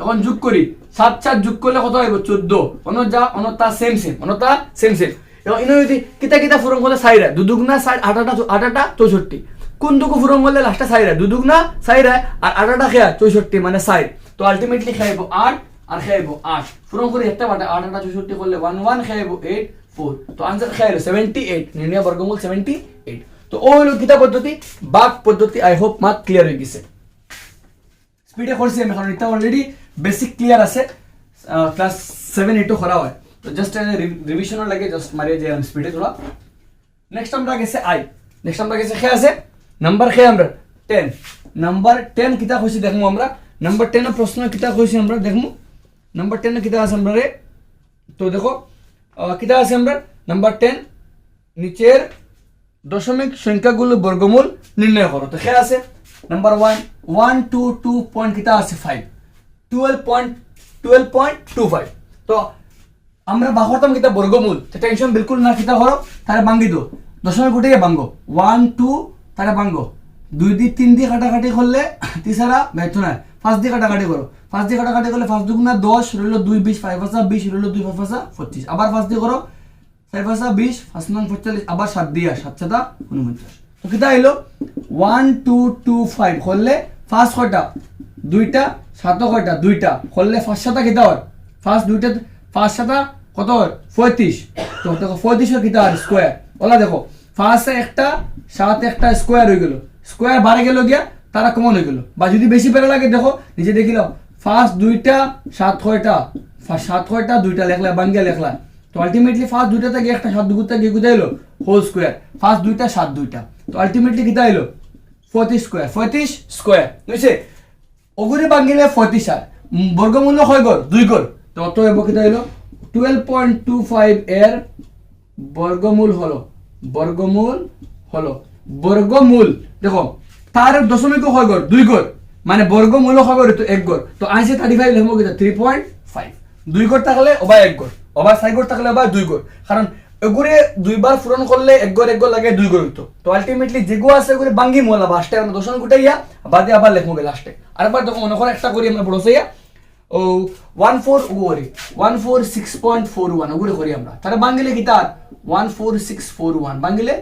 এখন যোগ করি 7 7 যোগ করলে কত আইবো 14 অনতা সেম এখন ইনো যদি কিতা ফুরং হলে 4 2 দুগুণা 4 8টা 64 কোন দুকু ফুরং হলে লাস্টে 4 2 দুগুণা 4 আর 8টা খেয়া 64 মানে 4 তো আলটিমেটলি খাইবো 8 আর খাইবো 8 ফুরং করে একটা বাটা 8টা 64 করলে 11 খাইবো 84 তো आंसर খাইলো 78 নির্ণয় বর্গমূল 78। তো ও হলো কিতা পদ্ধতি বাক পদ্ধতি। আই হোপ মাত ক্লিয়ার হয়ে গেছে স্পিডে করছি আমি কারণ এটা অলরেডি বেসিক ক্লিয়ার আছে ক্লাস 7 8 করা হয় তো জাস্ট রিভিশনের লাগে জাস্ট মারিয়ে যে স্পিডে থোড়া। নেক্সট আমরা গেছে খেয়ে আছে নাম্বার খেয়ে আমরা 10 নাম্বার 10 কিতা কইছি দেখমু আমরা নাম্বার 10 এর প্রশ্ন কিতা কইছি আমরা দেখমু নাম্বার 10 এ কিতা আছে আমরা রে তো দেখো কিতা আছে আমরা নাম্বার 10 নিচের দশমিক সংখ্যাগুলো বর্গমূল নির্ণয় করো। তো খেয়ে আছে নাম্বার 1 1 2 2 পয়েন্ট কিতা আছে 5 12.25 তো আমরা বাহরতাম কিতা বর্গমূল তো টেনশন বিলকুল না কিতা করো তারে ভাঙি দাও দশমিক উঠে ভাঙো 1 2 তারে ভাঙো 2 দিয়ে 3 দিয়ে কাটাকাটি করলে তিসারা ব্যর্থ না 5 দিয়ে কাটাকাটি করো 5 দিয়ে কাটাকাটি করলে 5 দুগুণা 10 রইল 2 20 5 ভাষা 20 রইল 2 ভাষা 25 আবার 5 দিয়ে করো 4 ভাষা 20 5 নং 45 আবার 7 দিয়ে 7 7 49 তো কিতা হইলো 1 2 2 5 করলে ফার্স্ট কয়টা দুইটা 7 কয়টা দুইটা করলে ফার্স্ট সাতা কিতা হয় ফার্স্ট দুইটা ফার্স্ট সাতা কত হয় 35 তো দেখো 35 এর কিতা আর স্কয়ার ওলা দেখো ফার্স্টে একটা 7 একটা স্কয়ার হয়ে গেল স্কয়ার বাড়ে গেল গিয়া তারা কমন হয়ে গেল বা যদি বেশি বেড়ে লাগে দেখো নিচে দেখিলাম ফার্স্ট দুইটা 7 কয়টা ফার্স্ট 7 কয়টা দুইটা লেখলা বাঙ্গিয়া লেখলা তো আলটিমেটলি ফার্স্ট দুইটা থেকে একটা 7 দুগুণটা কি কোথায় হলো হোল স্কয়ার ফার্স্ট দুইটা 7 দুইটা তো আলটিমেটলি কিতা হলো 35 স্কয়ার বুঝছে ওগুরে বাঙ্গিলে 35 আর বর্গমূল হয় গড় 2 গড় তো অতএব কিতা হলো 12.25 এর বর্গমূল হলো দেখো তার দশমিক হয় গড় 2 গড় মানে বর্গমূল হয় গড় তো 1 গড় তো আইসে 35 লিখবো কিতা 3.5 2 গড় থাকলে ওবা 1 গড় ওবা 4 গড় থাকলে ওবা 2 গড় কারণ এগুরে দুইবার পূরণ করলে 1 গড় লাগে 2 গড় হইতো তো আলটিমেটলি যেগো আছে এগুরে বাঙ্গি মোলা বাসটা আমরা দশমিক উঠাইয়া বাদে আবার লিখবো লাস্টে আরেকবার দেখো মনে করে একটা করি আমরা বড়সাইয়া ও 14 ওরে 146.41 ওগুরে করি আমরা তারে বাঙ্গিলে কি তার 14641 বাঙ্গিলে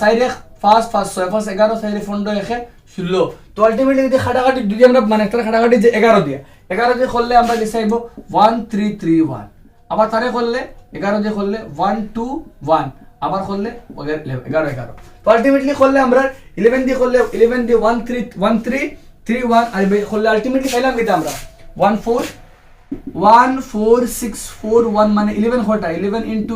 সাইরে ফার্স্ট 6 ফার্স্ট 11 সাইরে ফন্ড এখে 16 তো আলটিমেটলি যদি খাটাখাটি যদি আমরা মানে একটা খাটাখাটি যে 11 দিয়ে 11 দিয়ে করলে আমরা কি চাইবো 1331 আবার তারে করলে 11 দিয়ে করলে 121 আবার করলে 11 তো আলটিমেটলি করলে আমরা 11 দিয়ে করলে 11 দিয়ে 1331 আর করলে আলটিমেটলি পাইলাম কি আমরা 14641 মানে 11 কয়টা 11 into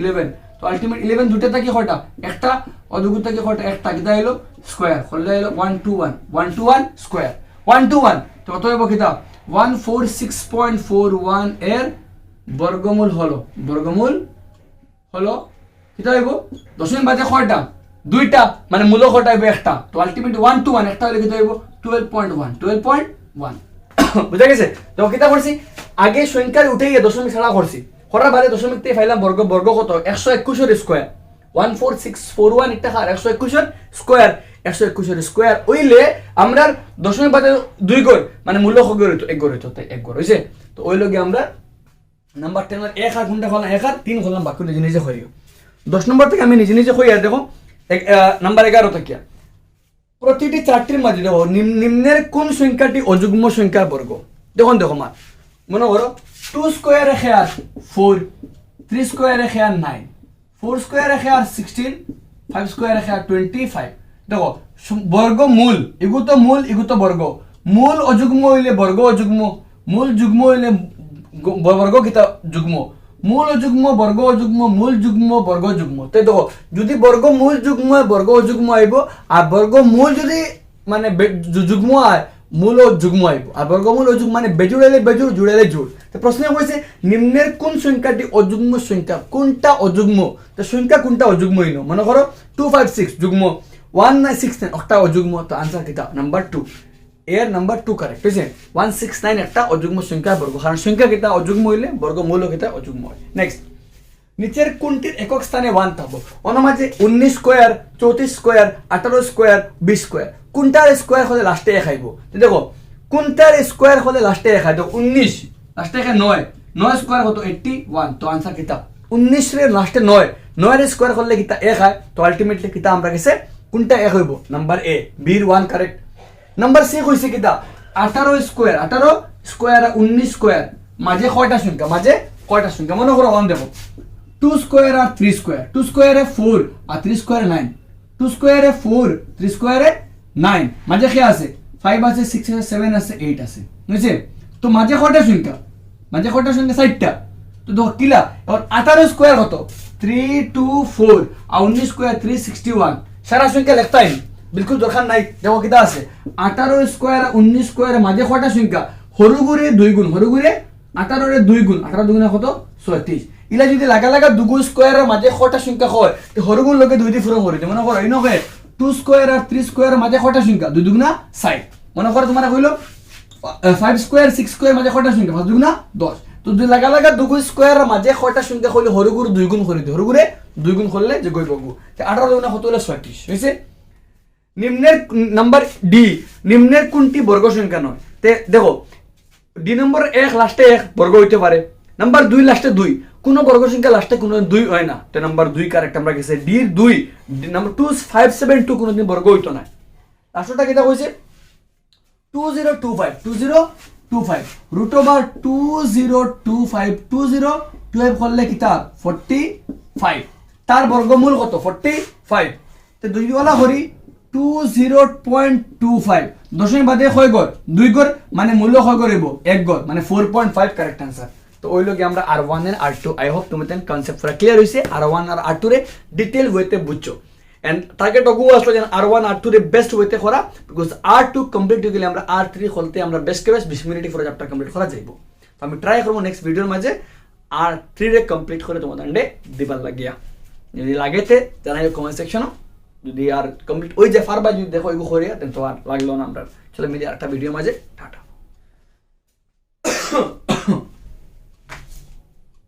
11 তো আলটিমেট 11 দুইটা কি কয়টা একটা অদুগুটা কি কয়টা একটা কিটা হলো স্কয়ার করলে হলো 121 স্কয়ার 121 তো কত হবে কিটা 146.41 এর বর্গমূল হলো কিটা হইব দশমিক বাদে কয়টা দুইটা মানে মূল কয়টা হইব একটা তো আলটিমেট 121 একটা হলে কিটা হইব 12.1 বুঝা গেছে তো কিটা করছি আগে সংখ্যার উঠে গিয়ে দশমিক ছাড়া করছি করার বাদে দশমিক থেকে পাইলাম বর্গ কত 121 এর স্কয়ার 14641 একটা হার 121 এর স্কয়ার 121 স্কোয়ার হইলে আমরা দশমিক বাদে 2 গড় মানে মূল্য গড় হইতো 1 গড় হইতো তাই 1 গড় হইছে তো ওই লগে আমরা নাম্বার 10 এর 1 আর গুণটা হলো 1 আর 3 হলাম বাকি নিজে নিজে হয়ে গেল 10 নম্বর থেকে আমি নিজে নিজে হই আর দেখো নাম্বার 11 থেকে প্রতিটি চারটির মাঝে দেখো নিম্নের কোন সংখ্যাটি অযুগ্ম সংখ্যার বর্গ দেখো মা মনে করো 2 স্কোয়ার রেখে আর 4 3 স্কোয়ার রেখে আর 9 4 স্কোয়ার রেখে আর 16 5 স্কোয়ার রেখে আর 25 দেখো বর্গমূল এগু তো বর্গ মূল অযুগ্ম হইলে বর্গ অযুগ্ম মূল যুগ্ম হইলে বর্গ কিতা যুগ্ম মূল অযুগ্ম বর্গ অযুগ্ম মূল যুগ্ম বর্গ যুগ্ম তাই দেখো যদি বর্গ মূল যুগ্ম বর্গ অযুগ্ম আইব আর বর্গ মূল যদি মানে যুগ্ম হয় মূল ও যুগ্ম আইব আর বর্গমূল অযুগ্ম মানে বেজুড়াইলে বেজুড় জুড়াইলে জুড় তো প্রশ্ন হয়েছে নিম্নের কোন সংখ্যাটি অযুগ্ম সংখ্যা কোনটা অযুগ্ম তো সংখ্যা কোনটা অযুগ্ম হইল মনে করো 256 যুগ্ম 1969 একটা অযুগ্ম তো আনসার কিতা নাম্বার 2 এর নাম্বার 2 কারেক্ট হইছে 169 একটা অযুগ্ম সংখ্যা বর্গ কারণ সংখ্যা কিতা অযুগ্ম হইলে বর্গমূল কিতা অযুগ্ম হয় নেক্সট নিচের কোনটির একক স্থানে 1 থাকবো অনুমাঝে 19 স্কোয়ার 34 স্কোয়ার 18 স্কোয়ার 20 স্কোয়ার কোনটার স্কোয়ার হলে লাস্টে খাইব দেখো কোনটার স্কোয়ার হলে লাস্টে খাই দেখো 19 লাস্টে খাই 9 স্কোয়ার কত 81 তো আনসার কিতা 19 রে লাস্টে 9 এর স্কোয়ার হলে কিতা এক হয় তো আলটিমেটলি কিতা আমরা গেছে কোনটা এক হইব নাম্বার এ বির 1 কারেক্ট নাম্বার সি কইছে কিতা 18 স্কোয়ার 19 স্কোয়ার মাঝে কয়টা সংখ্যা মনে করো 1 দেখো 2 স্কোয়ার আর 3 স্কোয়ার 2 স্কোয়ারে 4 আর 3 স্কোয়ারে 9 2 স্কোয়ারে 4 3 স্কোয়ারে 9 মাঝে কি আছে 5 আছে 6 আছে 7 আছে 8 আছে বুঝছে তো মাঝে কয়টা সংখ্যা 60টা তো দেখো কিলা এখন 18 স্কোয়ার কত 3 2 4 আর 19 স্কোয়ার 361 সারা সংখ্যা লিখতাই বিলকুল দরকার নাই দেখো কিটা আছে 18 স্কোয়ার 19 স্কোয়ার মাঝে কয়টা সংখ্যা হরুগুরে 2 গুণ হরুগুরে 18 রে 2 গুণ 18 দুগুণে কত 36 ইলা যদি লাগা দুগুণ স্কোয়ারের মাঝে কয়টা সংখ্যা হয় তো হরগুণ লগে 2 দিয়ে পুরো করে দিই মনে করো এই নকে 2 স্কোয়ার আর 3 স্কোয়ারের মাঝে কয়টা সংখ্যা 2 দুগুণা 60 মনে করো তোমার কইলো 5 স্কোয়ার 6 স্কোয়ার মাঝে কয়টা সংখ্যা 5 দুগুণা 10 তো যদি লাগা দুগুণ স্কোয়ারের মাঝে কয়টা সংখ্যা হইলো হরগুর 2 গুণ করে দিই হরগুরে 2 গুণ করলে যে গই পাবো 18 দুগুণা কত হলো 36 হইছে নিম্নের নাম্বার ডি নিম্নের কোনটি বর্গ সংখ্যা নয় তে দেখো ডি নম্বর 1 লাস্টে 1 বর্গ হইতে পারে নাম্বার 2 লাস্টে 2 কোন বর্গ সংখ্যা লাস্টে কোনো 2 হয় না তো নাম্বার 2 কারেক্ট আমরা গেছে ডি 2 নাম্বার 2572 কোনদিন বর্গ হইতো না লাস্টটা কিটা কইছে 2025 রুট ওভার 2025 করলে কিটা 45 তার বর্গমূল কত 45 তে দুই ওয়ালা হরি 20.25 দশমিক বাদে কয় গড় 2 গড় মানে মূল্য কয় গড় 1 গড় মানে 4.5 কারেক্ট आंसर তো ওই লগে আমরা R1 and R2 I hope তোমাদের কনসেপ্ট পুরো ক্লিয়ার হইছে R1 আর R2 রে ডিটেইল ওয়েতে বুঝছো এন্ড টার্গেট ওগু আসলো যে R1 R2 রে বেস্ট ওয়েতে করা বিকজ R2 কমপ্লিট হয়ে গেলে আমরা R3 খুলতে আমরা বেস্ট কে বেস্ট 20 মিনিটে পুরো চ্যাপ্টার কমপ্লিট করা যাইবো তো আমি ট্রাই করব নেক্সট ভিডিওর মাঝে R3 রে কমপ্লিট করে তোমাদের দিবার লাগিয়া যদি লাগেতে জানাইও কমেন্ট সেকশনে যদি আর কমপ্লিট ওই যে ফারবা যদি দেখো এগো করিয়া তো আর লাগলো না আমরা চলো মিলি আরেকটা ভিডিও মাঝে টাটা